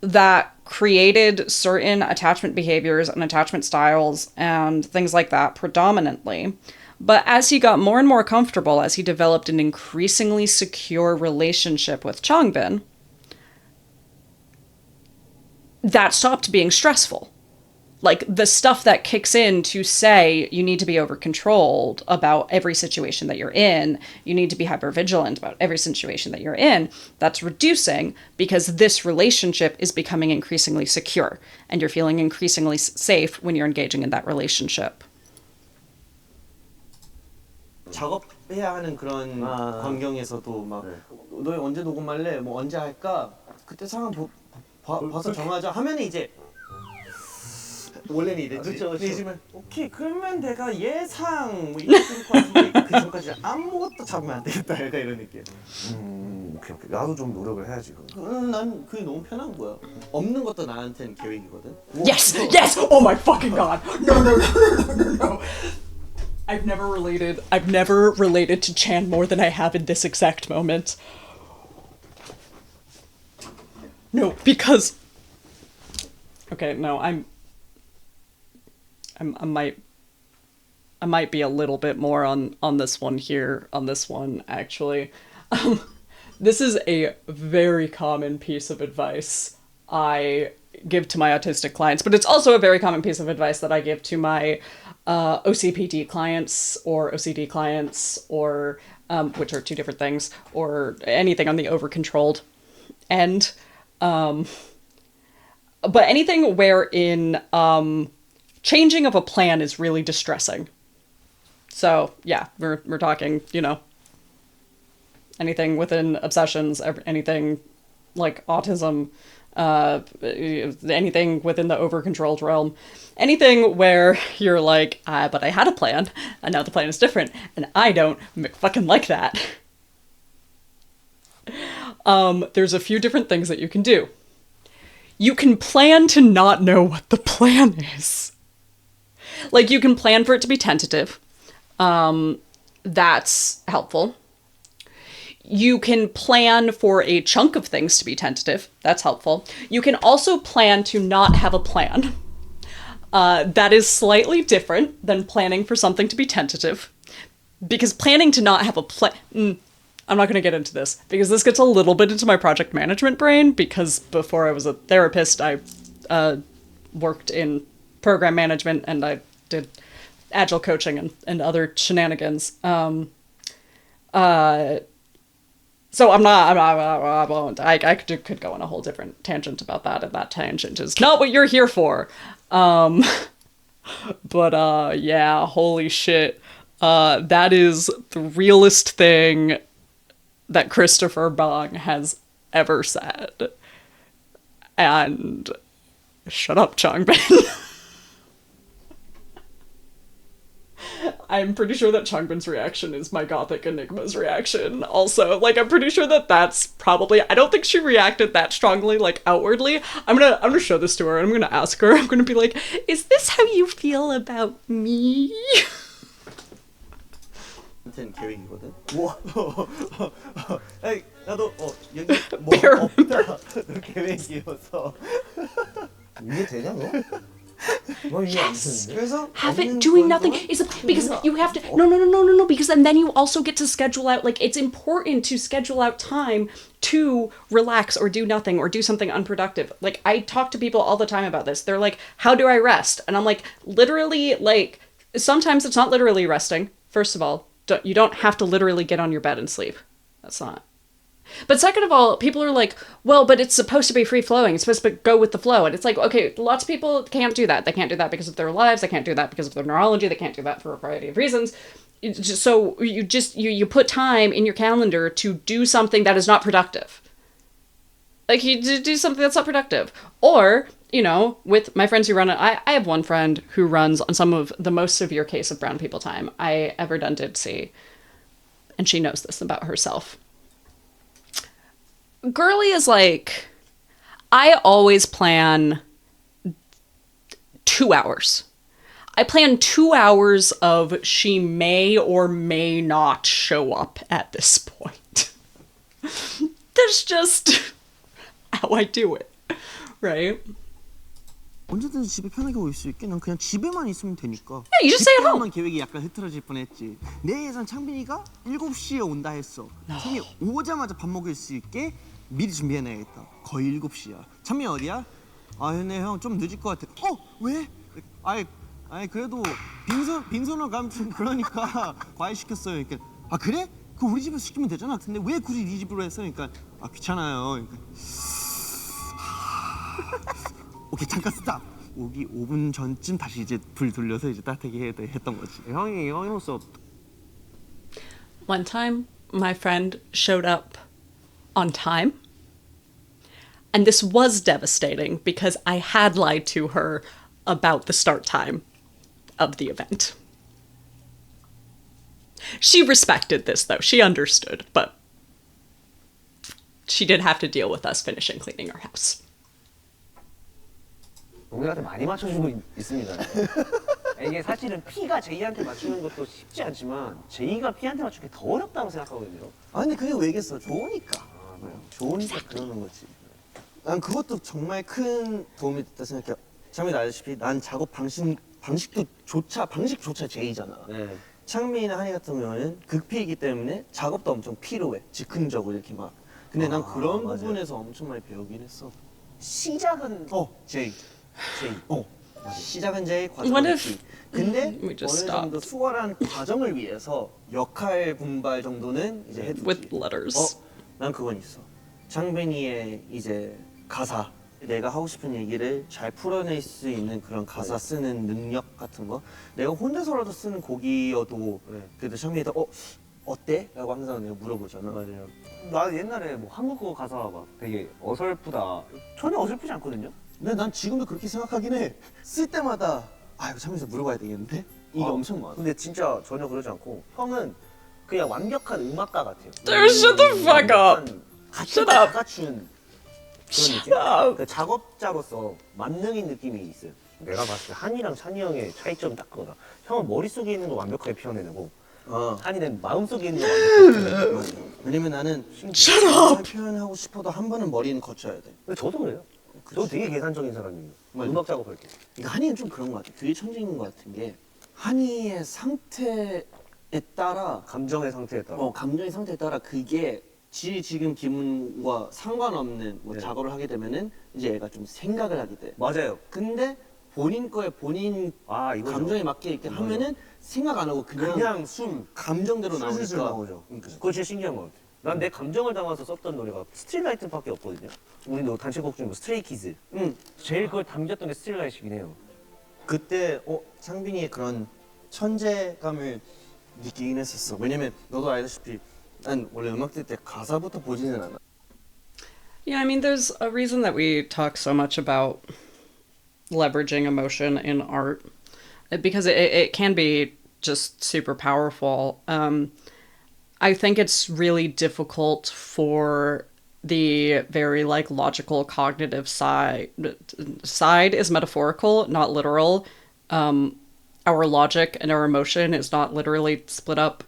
that created certain attachment behaviors and attachment styles and things like that predominantly. But as he got more and more comfortable, as he developed an increasingly secure relationship with Changbin, that stopped being stressful. Like, the stuff that kicks in to say you need to be over-controlled about every situation that you're in, you need to be hyper-vigilant about every situation that you're in, that's reducing because this relationship is becoming increasingly secure and you're feeling increasingly safe when you're engaging in that relationship. 작업해야 하는 그런 환경에서도 막 너 언제 녹음할래? 뭐 언제 할까? 그때 상황 봐서 정하자 하면 이제 원래는 이랬지. 그쵸, 그쵸. 이지만 오케이 그러면 내가 예상 뭐 이렇게 쓸 것 같은데 그 전까지 아무것도 잡으면 안 되겠다. 약간 이런 느낌. 오케이. 나도 좀 노력을 해야지. 그럼. 난 그게 너무 편한 거야. 없는 것도 나한테는 계획이거든. Yes, yes. Oh my fucking god. No, no, no, no, no, no. I've never related to Chan more than I have in this exact moment. No, because okay, no, I might be a little bit more on this one here, on this one actually. This is a very common piece of advice I give to my autistic clients, but it's also a very common piece of advice that I give to my OCPD clients or OCD clients, or which are two different things, or anything on the over-controlled end. But anything wherein changing of a plan is really distressing. So yeah, we're talking, you know, anything within obsessions, anything like autism, anything within the over-controlled realm, anything where you're like, but I had a plan, and now the plan is different, and I don't fucking like that. There's a few different things that you can do. You can plan to not know what the plan is. Like, you can plan for it to be tentative. That's helpful. You can plan for a chunk of things to be tentative. That's helpful. You can also plan to not have a plan. That is slightly different than planning for something to be tentative. Because planning to not have a plan... I'm not going to get into this, because this gets a little bit into my project management brain, because before I was a therapist, I worked in program management, and I did agile coaching and other shenanigans. So I could go on a whole different tangent about that, and that tangent is not what you're here for. But yeah, holy shit. That is the realest thing that Christopher Bong has ever said. And shut up, Changbin. I'm pretty sure that Changbin's reaction is my Gothic Enigma's reaction also. Like, I'm pretty sure that that's probably... I don't think she reacted that strongly, like, outwardly. I'm gonna show this to her, and I'm gonna ask her. I'm gonna be like, is this how you feel about me? 한테는 계획이거든. 뭐? 아니, 나도 여기 뭐 Bear 없다. 계획이어서. 이게 되냐 너? 너 이게 안 되는데? 그래서 Have it doing nothing is because you have to no because and then you also get to schedule out, like, it's important to schedule out time to relax or do nothing or do something unproductive. Like, I talk to people all the time about this. They're like, how do I rest? And I'm like, literally, like, sometimes it's not literally resting. First of all, you don't have to literally get on your bed and sleep. That's not. But second of all, people are like, well, but it's supposed to be free-flowing. It's supposed to go with the flow. And it's like, okay, lots of people can't do that. They can't do that because of their lives. They can't do that because of their neurology. They can't do that for a variety of reasons. So you put time in your calendar to do something that is not productive. Like, you do something that's not productive. Or, you know, with my friends who run it, I have one friend who runs on some of the most severe case of brown people time I ever did see. And she knows this about herself. Girly is like, I always plan 2 hours. I plan 2 hours of she may or may not show up at this point. That's just how I do it, right? 언제든지 집에 편하게 올 수 있게 난 그냥 집에만 있으면 되니까. Yeah, you just stay at home. 계획이 약간 흐트러질 뻔했지. 내 예상 창빈이가 7시에 온다 했어. 창빈이 오자마자 밥 먹을 수 있게 미리 준비해놔야겠다. 거의 7시야. 창빈이 어디야? 아, 근데 형 좀 늦을 것 같아. 왜? 아니 그래도 빈손으로 가면 좀 그러니까 과일 시켰어요. 그러니까 아 그래? 그 우리 집에서 시키면 되잖아. 근데 왜 굳이 네 집으로 했어? 그러니까 아 귀찮아요. 그러니까 오케이 잠깐 스탑. 오기 5분 전쯤 다시 이제 불 돌려서 이제 따뜻하게 했던 거지. 형으로서. One time, my friend showed up on time. And this was devastating because I had lied to her about the start time of the event. She respected this, though. She understood, but she did have to deal with us finishing cleaning our house. 동생한테 많이 맞춰주고 있습니다. 이게 사실은 P가 J한테 맞추는 것도 쉽지 않지만 J가 P한테 맞추는 게 더 어렵다고 생각하거든요. 아 근데 그게 왜겠어? 좋으니까. 좋으니까 그러는 거지. 난 그것도 정말 큰 도움이 됐다 생각해. 창민이 알다시피 난 작업 방식조차 J잖아. 네. 창민이나 한이 같은 경우는 극피이기 때문에 작업도 엄청 필요해. 즉흥적으로 이렇게 막. 근데 난 그런 맞아요. 부분에서 엄청 많이 배우긴 했어. 시작은 J. J. 시작은 J, What 과정은 if P. 근데 we just 어느 정도 stopped? 수월한 과정을 위해서 역할 분발 정도는 이제 해두지. With letters. 난 그건 있어. 창빈이의 이제 가사, 내가 하고 싶은 얘기를 잘 풀어낼 수 있는 그런 가사 쓰는 능력 같은 거. 내가 혼자서라도 쓰는 곡이어도 네. 그래도 창빈이한테 어때? 라고 항상 내가 물어보잖아. 맞아요. 나 옛날에 뭐 한국어 가사 막 되게 어설프다. 전혀 어설프지 않거든요. 근데 난 지금도 그렇게 생각하긴 해. 쓸 때마다 이거 창빈이한테 물어봐야 되겠는데? 이게 엄청 많아. 근데 진짜 전혀 그러지 않고 형은 그냥 완벽한 음악가 같아요. Dude, shut the fuck up. Shut up. 다 갖춘 그런 느낌. Shut up. 그 작업자로서 만능인 느낌이 있어요. 내가 봤을 때 한이랑 찬이 형의 차이점이 딱 그거다. 형은 머릿속에 있는 거 완벽하게 표현해내고 한이는 마음속에 있는 거 완벽하게 표현해내고. 왜냐면 나는 Shut up. 표현하고 싶어도 한 번은 머리는 거쳐야 돼. 근데 저도 그래요. 저도 되게 계산적인 사람이에요. 음악 작업할 때. 그러니까 한이는 좀 그런 것 같아. 되게 천재인 것 같은 게 한이의 상태에 따라 감정의 상태에 따라. 감정의 상태에 따라 그게 지금 기분과 상관없는 뭐 네. 작업을 하게 되면은 이제 얘가 좀 생각을 하게 돼. 맞아요. 근데 본인 거에 본인 이거죠. 감정에 맞게 이렇게 하면은 생각 안 하고 그냥 감정대로 술술 나오니까. 나오죠. 그거 진짜 신기한 것 같아요. 난 내 감정을 담아서 썼던 노래가 스틸라이트밖에 없거든요. 우리도 단체곡 중에 뭐 스트레이키즈. 제일 그걸 담겼던 게 스틸라이트이긴 해요. 그때 창빈이의 그런 천재감을 느끼긴 했었어. 왜냐면 너도 알다시피 난 원래 음악 들 때 가사부터 보지는 않아. Yeah, I mean, there's a reason that we talk so much about leveraging emotion in art, because it can be just super powerful. I think it's really difficult for the very like logical cognitive side is metaphorical, not literal. Our logic and our emotion is not literally split up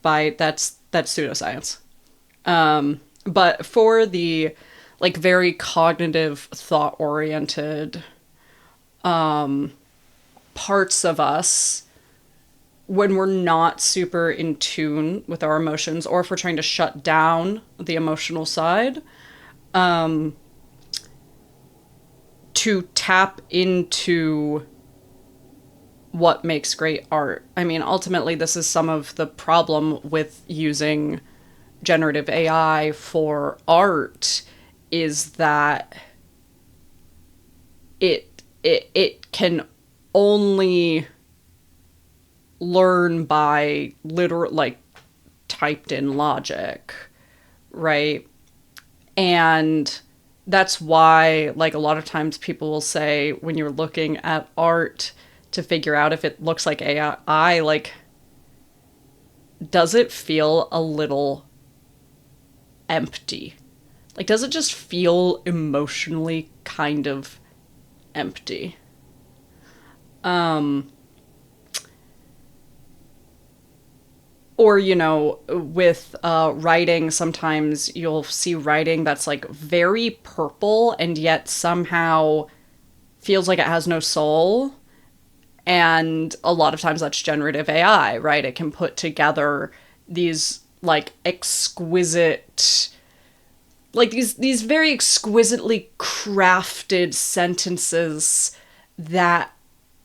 by that's pseudoscience. But for the like very cognitive, thought oriented parts of us, when we're not super in tune with our emotions, or if we're trying to shut down the emotional side, to tap into what makes great art. I mean, ultimately, this is some of the problem with using generative AI for art, is that it can only learn by literal, like, typed in logic, right? And that's why, like, a lot of times people will say, when you're looking at art to figure out if it looks like AI, like, does it feel a little empty? Like, does it just feel emotionally kind of empty? Or, you know, with writing, sometimes you'll see writing that's like very purple and yet somehow feels like it has no soul. And a lot of times that's generative AI, right? It can put together these like exquisite, like these very exquisitely crafted sentences that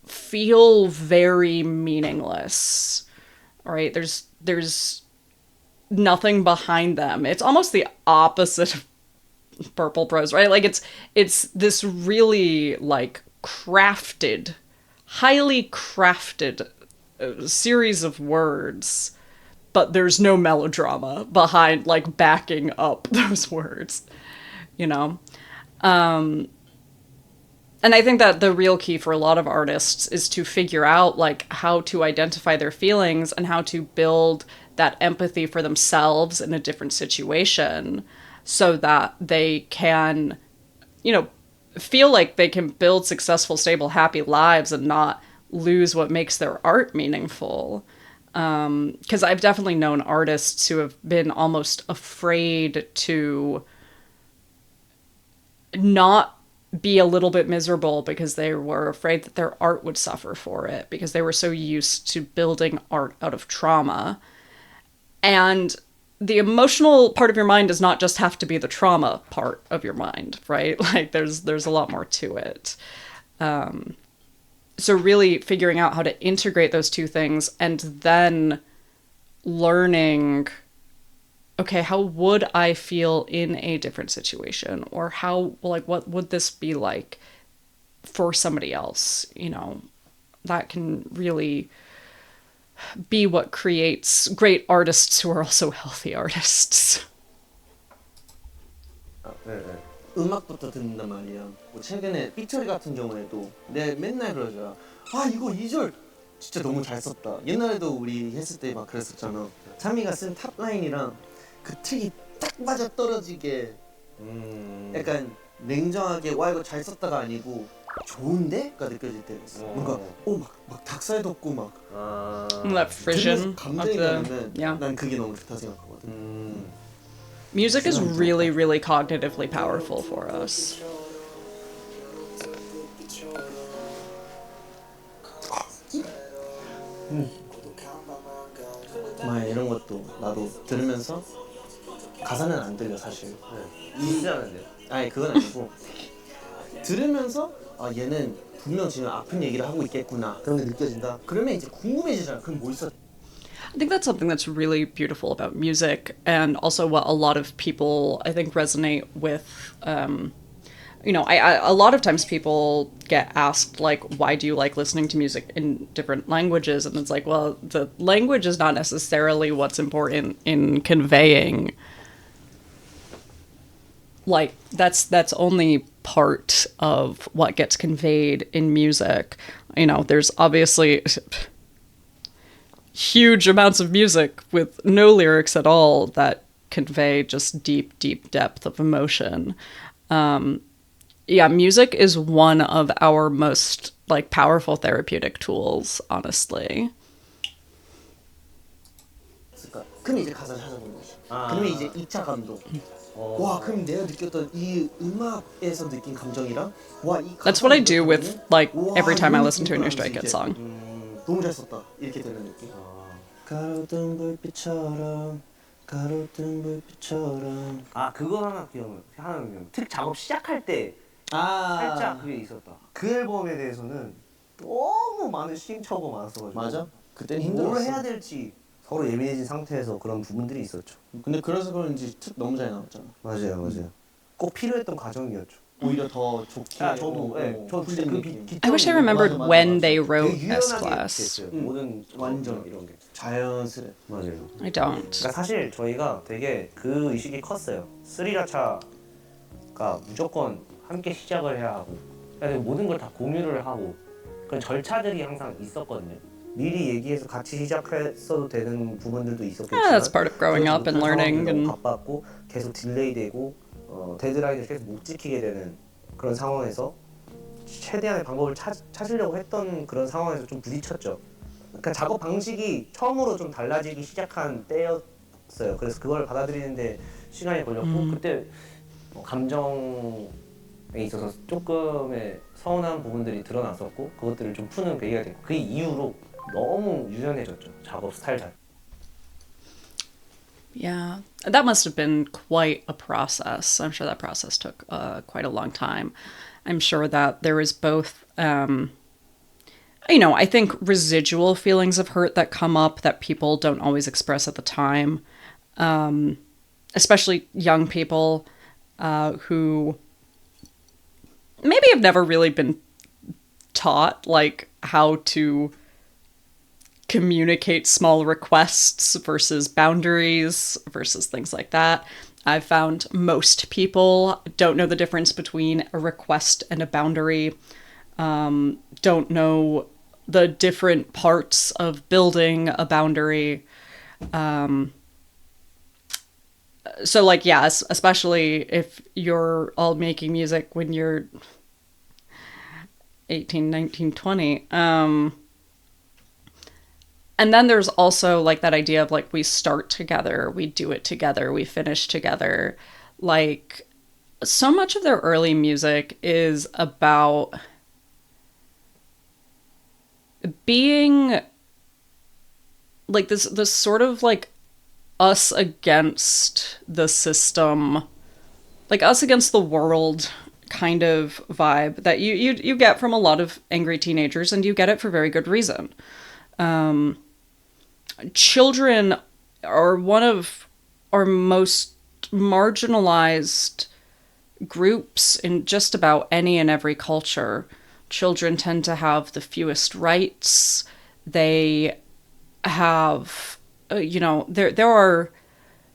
feel very meaningless, right? There's nothing behind them. It's almost the opposite of purple prose, right? Like it's this really like crafted, highly crafted series of words, but there's no melodrama behind, like, backing up those words, you know? And And I think that the real key for a lot of artists is to figure out like how to identify their feelings and how to build that empathy for themselves in a different situation so that they can, you know, feel like they can build successful, stable, happy lives and not lose what makes their art meaningful. Because I've definitely known artists who have been almost afraid to not be a little bit miserable because they were afraid that their art would suffer for it because they were so used to building art out of trauma. And the emotional part of your mind does not just have to be the trauma part of your mind, right? Like there's a lot more to it. So really figuring out how to integrate those two things and then learning, okay, how would I feel in a different situation? Or how, like, what would this be like for somebody else? You know, that can really be what creates great artists who are also healthy artists. 네, 네. 음악부터 듣는단 말이야. 뭐 최근에 삐처리 같은 경우에도 내 맨날 그러잖아. 아 이거 2절 진짜 너무 잘 썼다. 옛날에도 우리 했을 때 막 그랬었잖아. 찬미가 쓴 탑라인이랑 그 트릭이 딱 맞아 떨어지게 약간 냉정하게 와 이거 잘 썼다가 아니고 좋은데?가 느껴질 때가 있어. 뭔가 막 닭살 돋고 막 That frisson 들으면서 감정이 of the, 가면 yeah. 난 그게 너무 좋다 생각하거든. Music is really, really cognitively powerful for us. 막 이런 것도 나도 들으면서 가사는 안 들려 사실. 이해하는데요? 아니 그건 아니고 들으면서 아 얘는 분명 지금 아픈 얘기를 하고 있겠구나 그런 게 느껴진다. 그러면 이제 궁금해지잖아. 그럼 뭐 있어? I think that's something that's really beautiful about music, and also what a lot of people, I think, resonate with. You know, a lot of times people get asked, like, why do you like listening to music in different languages? And it's like, well, the language is not necessarily what's important in conveying. Like, that's only part of what gets conveyed in music. You know, there's obviously huge amounts of music with no lyrics at all that convey just deep, deep depth of emotion. Yeah, music is one of our most like powerful therapeutic tools, honestly. 그럼 이제 가사를 찾아보는 거지. 그러면 이제 2차 감동. 와, 그럼 내가 느꼈던 이 음악에서 느낀 감정이랑 와, 이 That's what I do 가사를 with like 와, every time I 이런 listen to a New 느낌을 Stray 하면서 Kids 이제, song. 너무 잘 썼다. 이렇게 되는 느낌. 가로등 불빛처럼 가로등 불빛처럼. 아 그거 하나 기억나요. 트릭 작업 시작할 때 살짝 그게 있었다. 그 앨범에 대해서는 너무 많은 시행착오가 많았어가지고 맞아? 그때는 뭘 힘들었어. 해야 될지 서로 예민해진 상태에서 그런 부분들이 있었죠. 근데 그래서 그런지 특 너무 잘 나왔잖아. 맞아요. 꼭 필요했던 과정이었죠. 오히려 더 좋게. 저도 저 진짜 그 기점이 I wish I remembered 맞아. when they wrote 되게 S 유연하게 Class. 됐어요. 모든 완전. 이런 게 자연스레. 맞아요. I don't. 그러니까 사실 저희가 되게 그 의식이 컸어요. 스리라차가 무조건 함께 시작을 해야 하고 그러니까 모든 걸 다 공유를 하고 그런 절차들이 항상 있었거든요. 미리 얘기해서 같이 시작했어도 되는 부분들도 있었겠지만 Yeah, that's part of growing up and learning. 너무 And 바빴고 계속 딜레이되고 데드라인을 계속 못 지키게 되는 그런 상황에서 최대한의 방법을 찾으려고 했던 그런 상황에서 좀 부딪혔죠. 그러니까 작업 방식이 처음으로 좀 달라지기 시작한 때였어요. 그래서 그걸 받아들이는데 시간이 걸렸고 그때 감정에 있어서 조금의 서운한 부분들이 드러났었고 그것들을 좀 푸는 계기가 됐고 그 이후로 너무 유연해졌죠. 작업 스타일 자체. yeah, that must have been quite a process. I'm sure that process took quite a long time. I'm sure that there was both, you know, I think residual feelings of hurt that come up that people don't always express at the time, especially young people who maybe have never really been taught like how to communicate small requests versus boundaries versus things like that. I've found most people don't know the difference between a request and a boundary, don't know the different parts of building a boundary. So, like, yes, especially if you're all making music when you're 18, 19, 20. And then there's also like that idea of like we start together, we do it together, we finish together. Like so much of their early music is about being like this sort of like us against the system, like us against the world kind of vibe that you get from a lot of angry teenagers, and you get it for very good reason. Children are one of our most marginalized groups in just about any and every culture. Children tend to have the fewest rights. They have, there are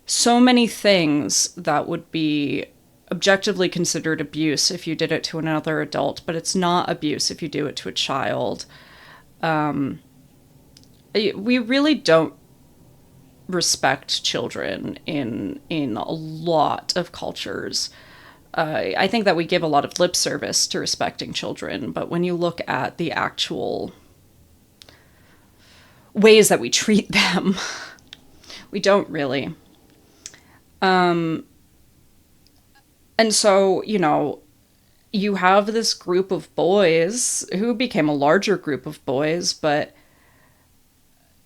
so many things that would be objectively considered abuse if you did it to another adult, but it's not abuse if you do it to a child. We really don't respect children in a lot of cultures. I think that we give a lot of lip service to respecting children, but when you look at the actual ways that we treat them, we don't really. And so, you have this group of boys who became a larger group of boys, but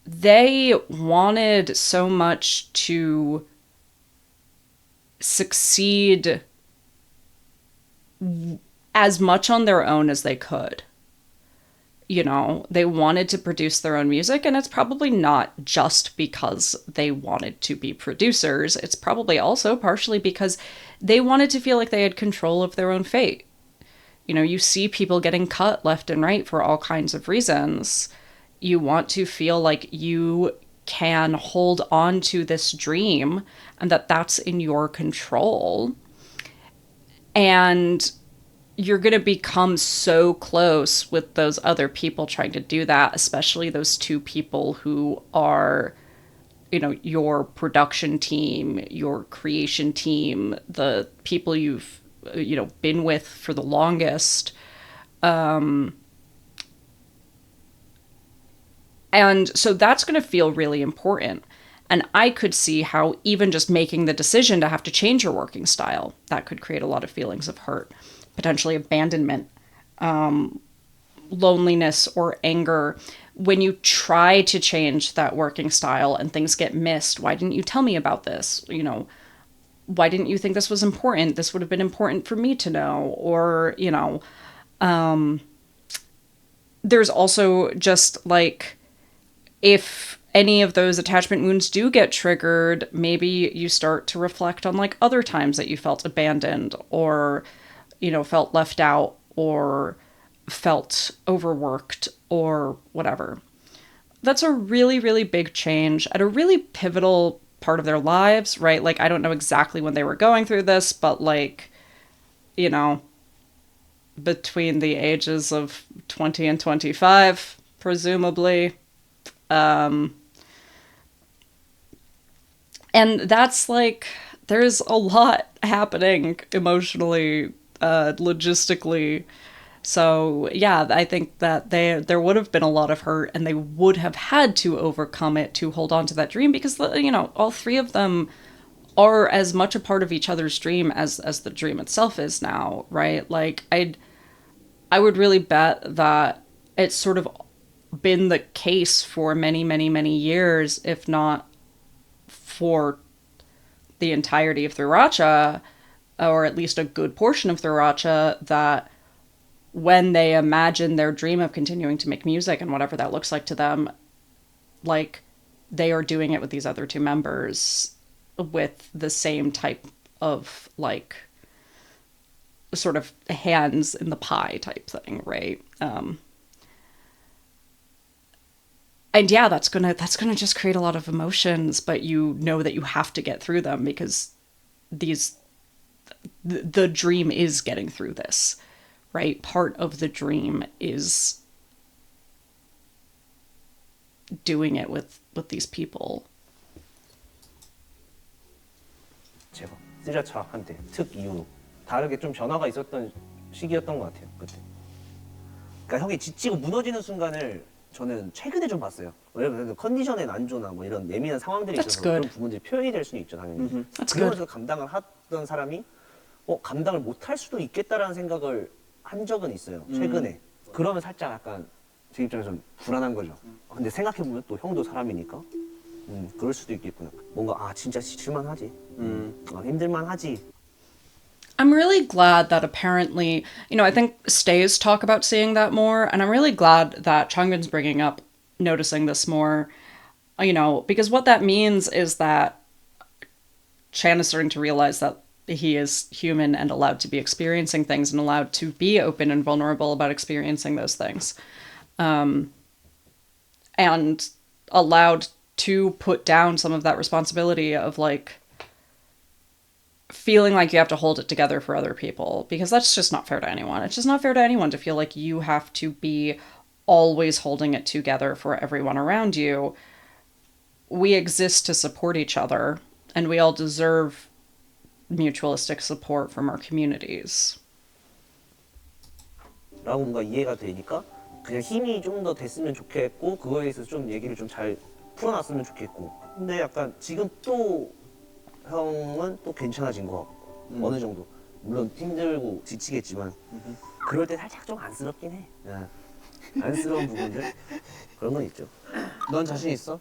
they wanted so much to succeed as much on their own as they could. They wanted to produce their own music, and it's probably not just because they wanted to be producers. It's probably also partially because they wanted to feel like they had control of their own fate. You see people getting cut left and right for all kinds of reasons. You want to feel like you can hold on to this dream and that that's in your control. And you're going to become so close with those other people trying to do that, especially those two people who are, your production team, your creation team, the people you've, been with for the longest. And so that's going to feel really important. And I could see how even just making the decision to have to change your working style, that could create a lot of feelings of hurt, potentially abandonment, loneliness, or anger. When you try to change that working style and things get missed, why didn't you tell me about this? Why didn't you think this was important? This would have been important for me to know. Or, there's also just like, if any of those attachment wounds do get triggered, maybe you start to reflect on like other times that you felt abandoned or, felt left out or felt overworked or whatever. That's a really, really big change at a really pivotal part of their lives, right? Like, I don't know exactly when they were going through this, but like, between the ages of 20 and 25, presumably. And that's like, there's a lot happening emotionally, logistically. So yeah, I think that there would have been a lot of hurt, and they would have had to overcome it to hold on to that dream, because all three of them are as much a part of each other's dream as the dream itself is now, right? Like I would really bet that it's sort of been the case for many, many, many years, if not for the entirety of Thuracha, or at least a good portion of Thuracha, that when they imagine their dream of continuing to make music and whatever that looks like to them, like, they are doing it with these other two members with the same type of, like, sort of hands in the pie type thing, right? And yeah, that's gonna just create a lot of emotions, but you know that you have to get through them because the dream is getting through this, right? Part of the dream is doing it with these people. 제가 쓰자차 한때 특 이후로 다르게 좀 변화가 있었던 시기였던 것 같아요 그때. 그러니까 형이 지치고 무너지는 순간을 저는 최근에 좀 봤어요. 왜냐면 컨디션의 난조나 뭐 이런 예민한 상황들이 That's 있어서 good. 그런 부분들이 표현이 될 수는 있죠 당연히. That's 그러면서 감당을 하던 사람이 감당을 못 할 수도 있겠다라는 생각을 한 적은 있어요 최근에. 그러면 살짝 약간 제 입장에서 좀 불안한 거죠. 근데 생각해보면 또 형도 사람이니까 그럴 수도 있겠구나. 뭔가 진짜 지칠만하지. 힘들만하지. I'm really glad that apparently, I think stays talk about seeing that more, and I'm really glad that Changbin's bringing up noticing this more, because what that means is that Chan is starting to realize that he is human and allowed to be experiencing things and allowed to be open and vulnerable about experiencing those things. And allowed to put down some of that responsibility of like feeling like you have to hold it together for other people, because that's just not fair to anyone. It's just not fair to anyone to feel like you have to be always holding it together for everyone around you. We exist to support each other, and we all deserve mutualistic support from our communities. 라고 뭔가 이해가 되니까 그냥 힘이 좀 더 됐으면 좋겠고 그거에 있어서 좀 얘기를 좀 잘 풀어놨으면 좋겠고. 근데 약간 지금 또 형은 또 괜찮아진 것 같고 어느 정도 물론 힘들고 지치겠지만 그럴 때 살짝 좀 안쓰럽긴 해. 안쓰러운 부분들 그런 건 있죠. 넌 자신 있어?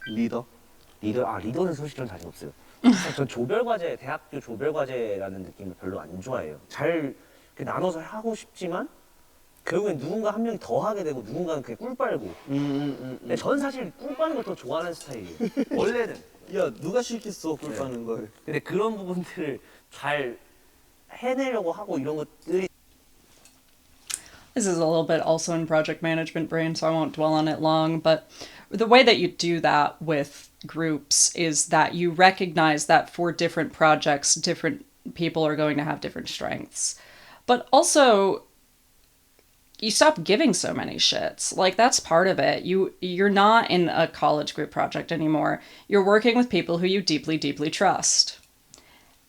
리더는 솔직히 전 자신 없어요. 전 조별과제, 대학교 조별과제라는 느낌을 별로 안 좋아해요. 잘 나눠서 하고 싶지만 결국엔 누군가 한 명이 더 하게 되고 누군가는 그냥 꿀 빨고. 근데 전 사실 꿀 빠는 걸 더 좋아하는 스타일이에요. 원래는. 야 누가 싫겠어 꿀 빠는 걸. 근데 그런 부분들을 잘 해내려고 하고 이런 것들이. This is a little bit also in project management brain, so I won't dwell on it long, but the way that you do that with groups is that you recognize that for different projects, different people are going to have different strengths. But also, you stop giving so many shits. Like, that's part of it. You're not in a college group project anymore. You're working with people who you deeply, deeply trust.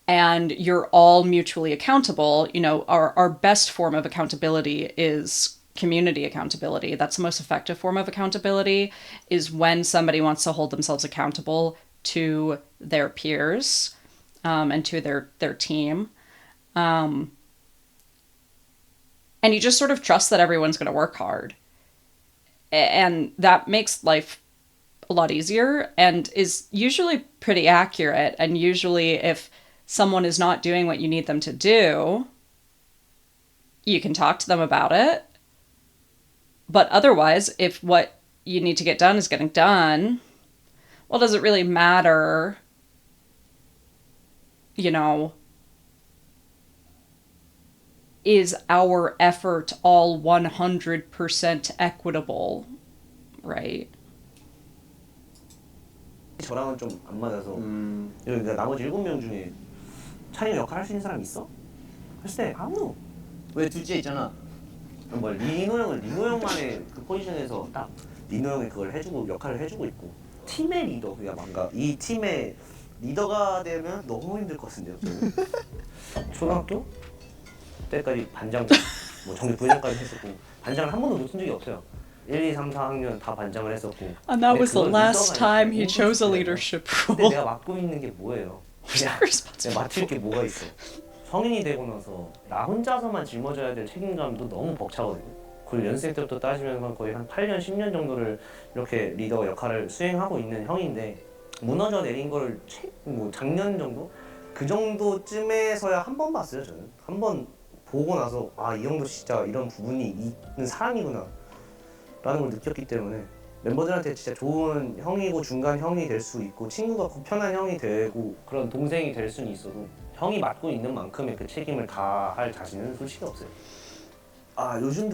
And you're all mutually accountable. Our best form of accountability is community accountability. That's the most effective form of accountability, is when somebody wants to hold themselves accountable to their peers and to their team. And you just sort of trust that everyone's going to work hard. And that makes life a lot easier and is usually pretty accurate. And usually if someone is not doing what you need them to do, you can talk to them about it. But otherwise, if what you need to get done is getting done, well, does it really matter, is our effort all 100% equitable, right? 저랑은 좀 안 맞아서 그러니까 나머지 7명 중에 찬이 역할 할 수 있는 사람 있어? 했을 때 아무도. 왜 둘째 있잖아. 리노 형만의 그 포지션에서 딱 리노 형이 그걸 해주고 역할을 해주고 있고 팀의 리더 그냥 뭔가 이 팀의 리더가 되면 너무 힘들 것 같은데요. 저는. 초등학교 때까지 반장 뭐 정규 부회장까지 했었고 반장을 한 번도 놓친 적이 없어요. 1, 2, 3, 4학년 다 반장을 했었고. And that was the last time he chose a leadership 근데 role. 내가 맡고 있는 게 뭐예요? 그냥 responsibility? 내가 맡을 게 뭐가 있어? 성인이 되고 나서 나 혼자서만 짊어져야 될 책임감도 너무 벅차거든요. 그리고 연습생 때부터 따지면 거의 한 8년, 10년 정도를 이렇게 리더 역할을 수행하고 있는 형인데 무너져 내린 걸 작년 정도? 그 정도쯤에서야 한 번 봤어요. 저는 한 번 보고 나서 이 형도 진짜 이런 부분이 있는 사람이구나 라는 걸 느꼈기 때문에 멤버들한테 진짜 좋은 형이고 중간 형이 될 수 있고 친구가 편한 형이 되고 그런 동생이 될 수는 있어도 형이 맡고 있는 만큼의 그 책임을 다할 자신은 솔직히 없어요. 요즘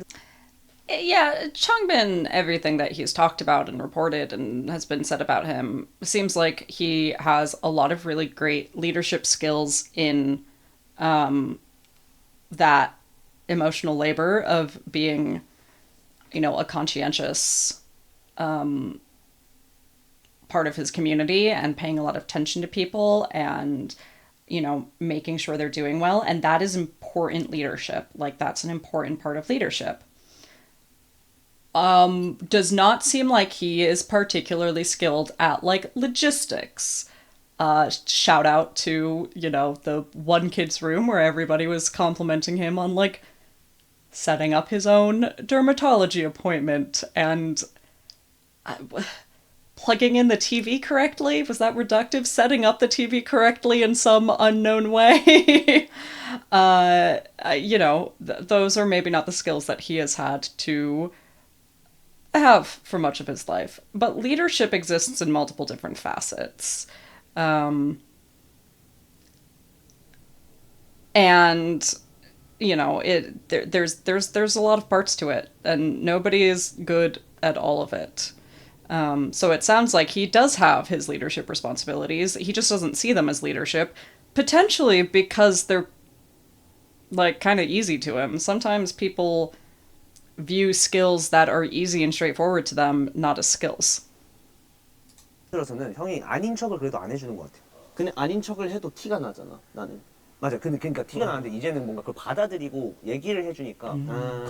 Yeah, Changbin, everything that he's talked about and reported and has been said about him, seems like he has a lot of really great leadership skills in that emotional labor of being, a conscientious part of his community and paying a lot of attention to people and, making sure they're doing well. And that is important leadership. Like, that's an important part of leadership. Does not seem like he is particularly skilled at like logistics. Shout out to, the one kid's room where everybody was complimenting him on like setting up his own dermatology appointment and plugging in the TV correctly. Was that reductive? Setting up the TV correctly in some unknown way. Those are maybe not the skills that he has had to have for much of his life. But leadership exists in multiple different facets. And there's a lot of parts to it, and nobody is good at all of it. So it sounds like he does have his leadership responsibilities. He just doesn't see them as leadership, potentially because they're like kind of easy to him. Sometimes people view skills that are easy and straightforward to them not as skills. 들어서는 형이 아닌 척을 그래도 안 해주는 것 같아. 근데 아닌 척을 해도 티가 나잖아, 나는. 맞아. 근데 그러니까 티가 나는데 이제는 뭔가 그걸 받아들이고 얘기를 해주니까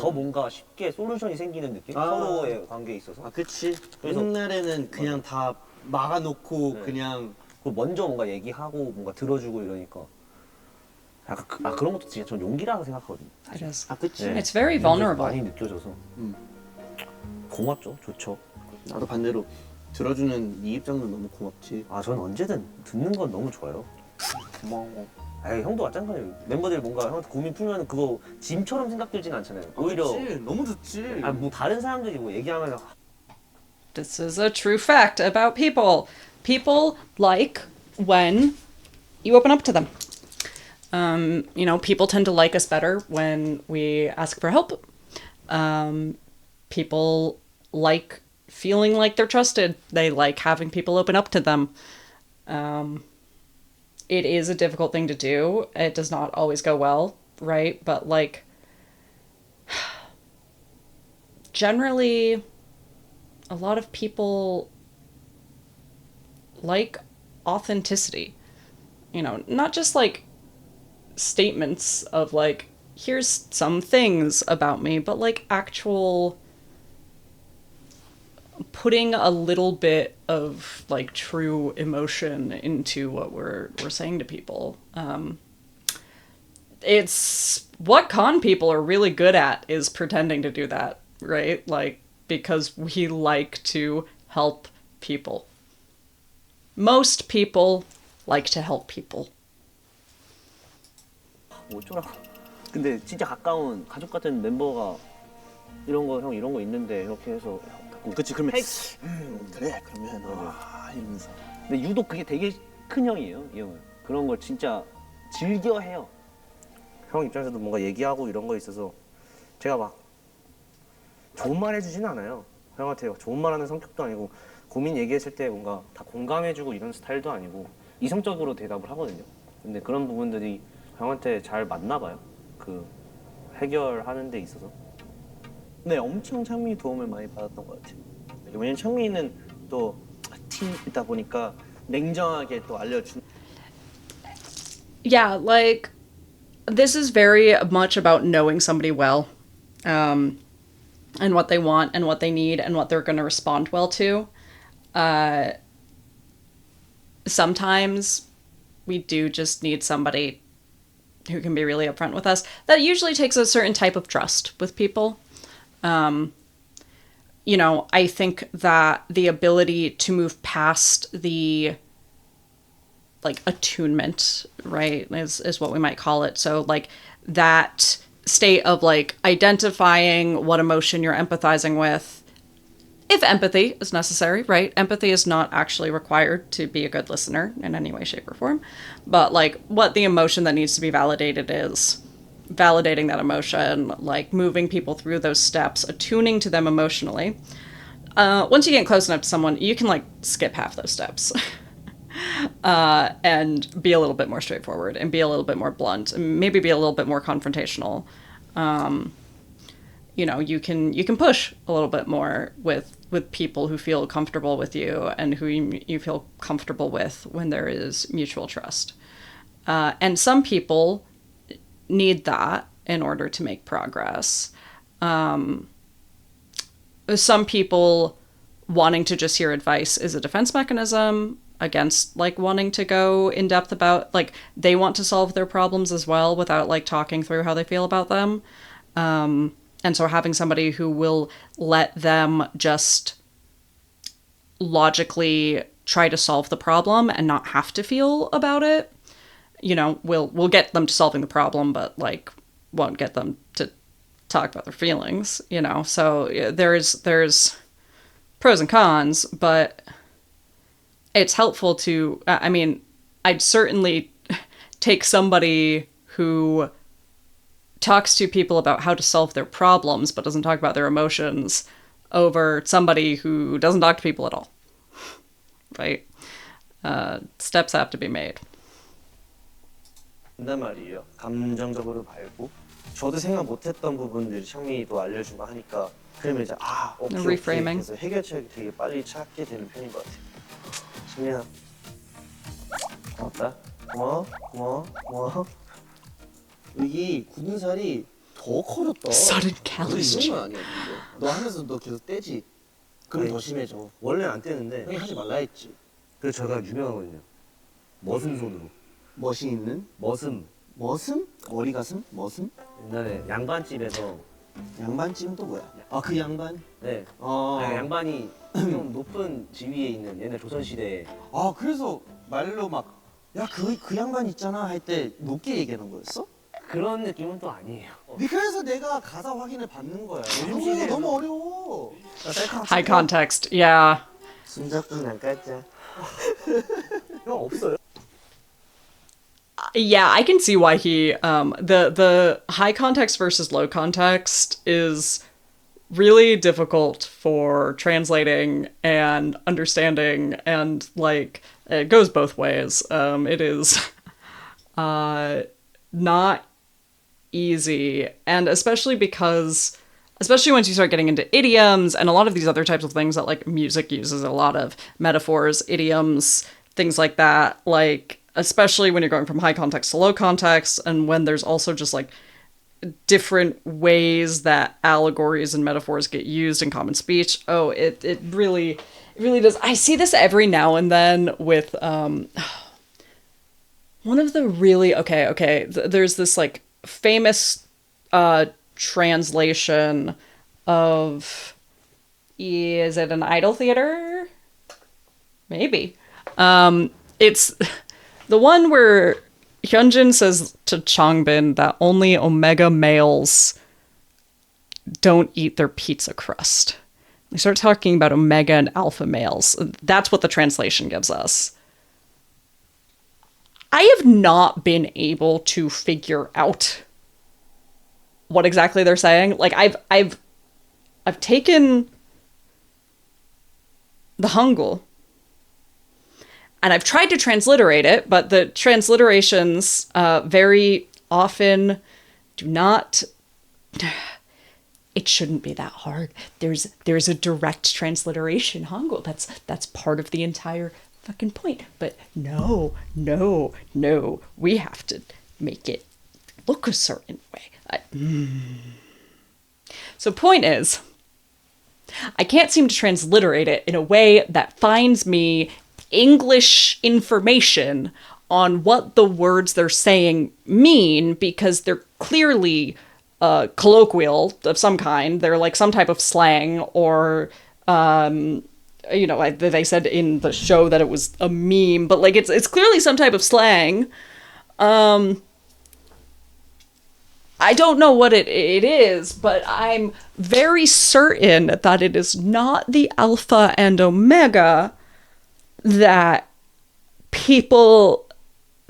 더 뭔가 쉽게 솔루션이 생기는 느낌? 서로의 관계에 있어서. 아, 그치. 그래서- 옛날에는 그냥 다 막아놓고 네. 그냥 그리고 먼저 뭔가 얘기하고 뭔가 들어주고 이러니까 약간 그런 것도 진짜 전 용기라고 생각하거든요. It is. 아, 그치. 네. It's very 용기 vulnerable. 많이 느껴져서 고맙죠. 좋죠. 나도 반대로 들어주는 네 입장도 너무 고맙지. 아, 저는 언제든 듣는 건 너무 좋아요. 고마워. 에이, 형도 마찬가지예요. 멤버들이 뭔가 형한테 고민 풀면 그거 짐처럼 생각들진 않잖아요. 오히려 그치. 너무 좋지. 아, 뭐 다른 사람들이 뭐 얘기하면 This is a true fact about people. People like when you open up to them. People tend to like us better when we ask for help. People like feeling like they're trusted. They like having people open up to them. It is a difficult thing to do. It does not always go well, right? But like, generally, a lot of people like authenticity. Not just like statements of like, here's some things about me, but like actual putting a little bit of like true emotion into what we're saying to people. It's what con people are really good at is pretending to do that, right? Like, because we like to help people. Most people like to help people. 뭐 어쩌라고. 근데 진짜 가까운 가족 같은 멤버가 이런 거 형 이런 거 있는데 이렇게 해서 자꾸 그치. 그러면 핵. 그래. 그러면 이러면서. 근데 유독 그게 되게 큰 형이에요, 이 형은. 그런 걸 진짜 즐겨 해요. 형 입장에서도 뭔가 얘기하고 이런 거 있어서 제가 막 좋은 말 해주진 않아요. 형한테 좋은 말 하는 성격도 아니고 고민 얘기했을 때 뭔가 다 공감해주고 이런 스타일도 아니고 이성적으로 대답을 하거든요. 근데 그런 부분들이 형한테 잘 맞나 봐요. 그 해결하는 데 있어서. 네, 엄청 창민이 도움을 많이 받았던 것 같아요. 왜냐면 창민이는 또 팀이다 보니까 냉정하게 또 알려준. Yeah, like, this is very much about knowing somebody well, and what they want and what they need and what they're going to respond well to. Sometimes we do just need somebody who can be really upfront with us. That usually takes a certain type of trust with people. I think that the ability to move past the like attunement, right, is what we might call it. So like that state of like identifying what emotion you're empathizing with, if empathy is necessary, right? Empathy is not actually required to be a good listener in any way, shape, or form, but like what the emotion that needs to be validated is, validating that emotion, like moving people through those steps, attuning to them emotionally. Once you get close enough to someone, you can like skip half those steps. And be a little bit more straightforward and be a little bit more blunt and maybe be a little bit more confrontational. You can push a little bit more with people who feel comfortable with you and who you feel comfortable with when there is mutual trust. And some people need that in order to make progress. Some people wanting to just hear advice is a defense mechanism against like wanting to go in depth about, like, they want to solve their problems as well without like talking through how they feel about them. And so having somebody who will let them just logically try to solve the problem and not have to feel about it, will get them to solving the problem, but like won't get them to talk about their feelings, So there's pros and cons, but it's helpful to, I'd certainly take somebody who talks to people about how to solve their problems but doesn't talk about their emotions over somebody who doesn't talk to people at all. Right? Steps have to be made. 한단 말이에요. 감정적으로 밝고 저도 생각 못했던 부분들이 창민이도 알려주고 하니까 그러면 이제 오케이, Reframing. 그래서 해결책이 되게 빨리 찾게 되는 편인 것 같아요. 창민아, 고맙다. 고마워. 여기 굳은 살이 더 커졌다. Sudden 너 calloused. 이런 건 아니야. 너 하면서 너 계속 떼지. 그럼 아니, 더 심해져. 원래는 안 떼는데 형이 하지 말라 했지. 그래서 제가 유명하거든요. 머슴 손으로. 멋이 있는 머슴. 머슴? 머리 가슴? 머슴? 옛날에 양반집에서 양반찜 또 뭐야? 그 양반? 네. 양반이 좀 높은 지위에 있는 옛날 조선시대에 그래서 말로 막 야 그 양반 있잖아 할 때 높게 얘기하는 거였어? 그런 느낌은 또 아니에요. 그래서 내가 가사 확인을 받는 거야. 한국어 너무 어려워. High context, yeah. 순작도 난 깔자. 형 없어요? Yeah, I can see why he the high context versus low context is really difficult for translating and understanding, and like it goes both ways. It is not easy, and especially once you start getting into idioms and a lot of these other types of things that like music uses a lot of metaphors, idioms, things like that, like especially when you're going from high context to low context, and when there's also just like different ways that allegories and metaphors get used in common speech. It really does. I see this every now and then with one of the really there's this like famous translation of, is it an Idol Theater? Maybe. It's the one where Hyunjin says to Changbin that only omega males don't eat their pizza crust. They start talking about omega and alpha males. That's what the translation gives us. I have not been able to figure out what exactly they're saying. Like I've taken the Hangul and I've tried to transliterate it, but the transliterations very often do not. It shouldn't be that hard. There's a direct transliteration Hangul. That's part of the entire fucking point. But no. We have to make it look a certain way. So point is, I can't seem to transliterate it in a way that finds me English information on what the words they're saying mean, because they're clearly colloquial of some kind. They're like some type of slang, or they said in the show that it was a meme, but like it's clearly some type of slang. I don't know what it is, but I'm very certain that it is not the alpha and omega that people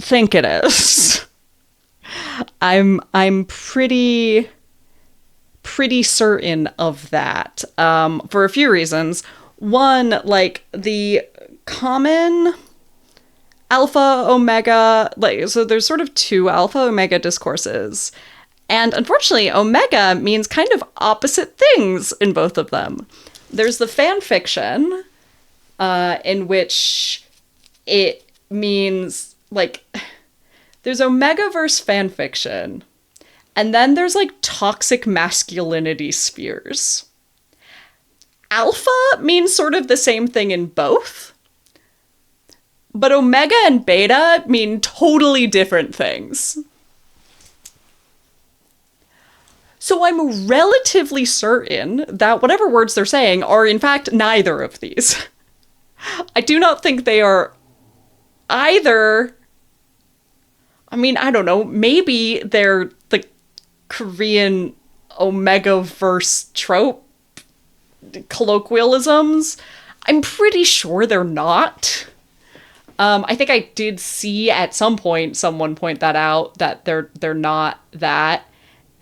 think it is. I'm pretty certain of that, for a few reasons. One, like the common alpha omega, like, so there's sort of two alpha omega discourses, and unfortunately omega means kind of opposite things in both of them. There's the fan fiction, in which it means like there's omega verse fan fiction, and then there's like toxic masculinity spheres. Alpha means sort of the same thing in both, but omega and beta mean totally different things. So I'm relatively certain that whatever words they're saying are in fact neither of these. I do not think they are either. I mean, I don't know, maybe they're the Korean omega-verse trope colloquialisms. I'm pretty sure they're not. I think I did see at some point someone point that out, that they're not that.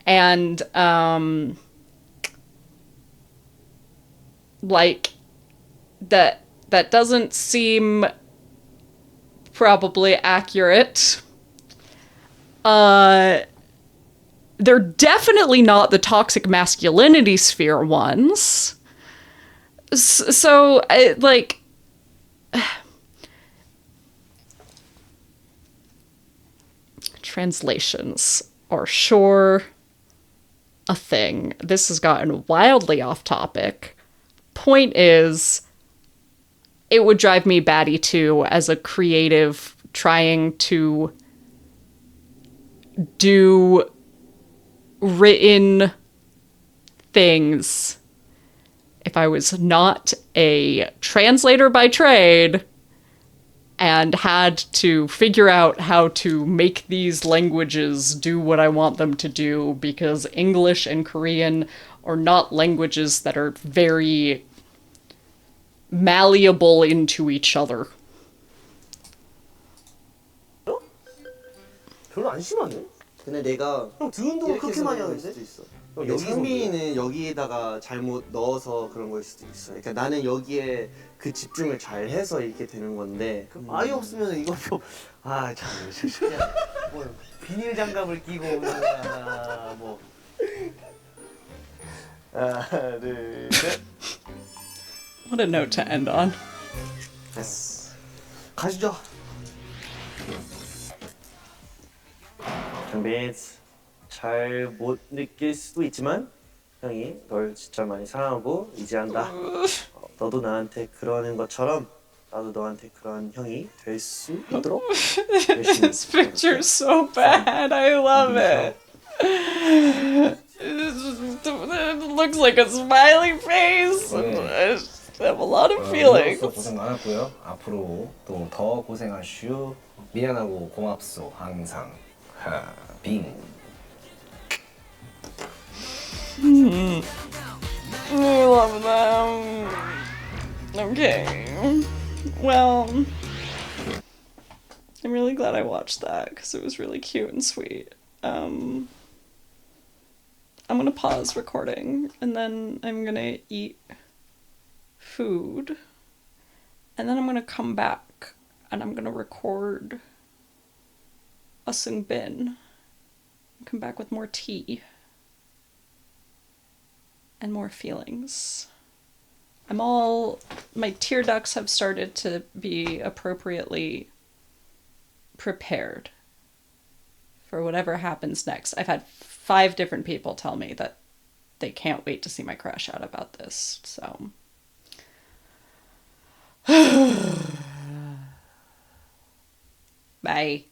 And like that doesn't seem probably accurate. They're definitely not the toxic masculinity sphere ones. So, like, translations are sure a thing. This has gotten wildly off topic. Point is, it would drive me batty too as a creative trying to do written things if I was not a translator by trade and had to figure out how to make these languages do what I want them to do, because English and Korean are not languages that are very malleable into each other. 별로 안 심하네. 근데 내가 형 등운동을 그렇게 많이 할 하는데? 수도 있어. 형 창빈이는 여기에다가 잘못 넣어서 그런 거일 수도 있어. 그러니까 나는 여기에 그 집중을 잘 해서 이렇게 되는 건데 아예 없으면 이거 아참 그냥 뭐 비닐 장갑을 끼고 뭐 하나 둘 셋. What a note to end on. 됐어. 가시죠. 장빈, 잘 못 느낄 수도 있지만 형이 널 진짜 많이 사랑하고 이제한다. 너도 나한테 그러는 것처럼 나도 너한테 그런 형이 될 수 있도록 열심히. This picture's so bad. I love it. It looks like a smiley face. I have a lot of feelings. 고생 많았고요. 앞으로 또 더 고생하시오. 미안하고 고맙소 항상. 빙. I love them. Okay. Well, I'm really glad I watched that because it was really cute and sweet. I'm gonna pause recording and then I'm gonna eat food. And then I'm gonna come back and I'm gonna record a seungbin. Come back with more tea. And more feelings. My tear ducts have started to be appropriately prepared for whatever happens next. I've had 5 different people tell me that they can't wait to see my crush out about this, so. Bye.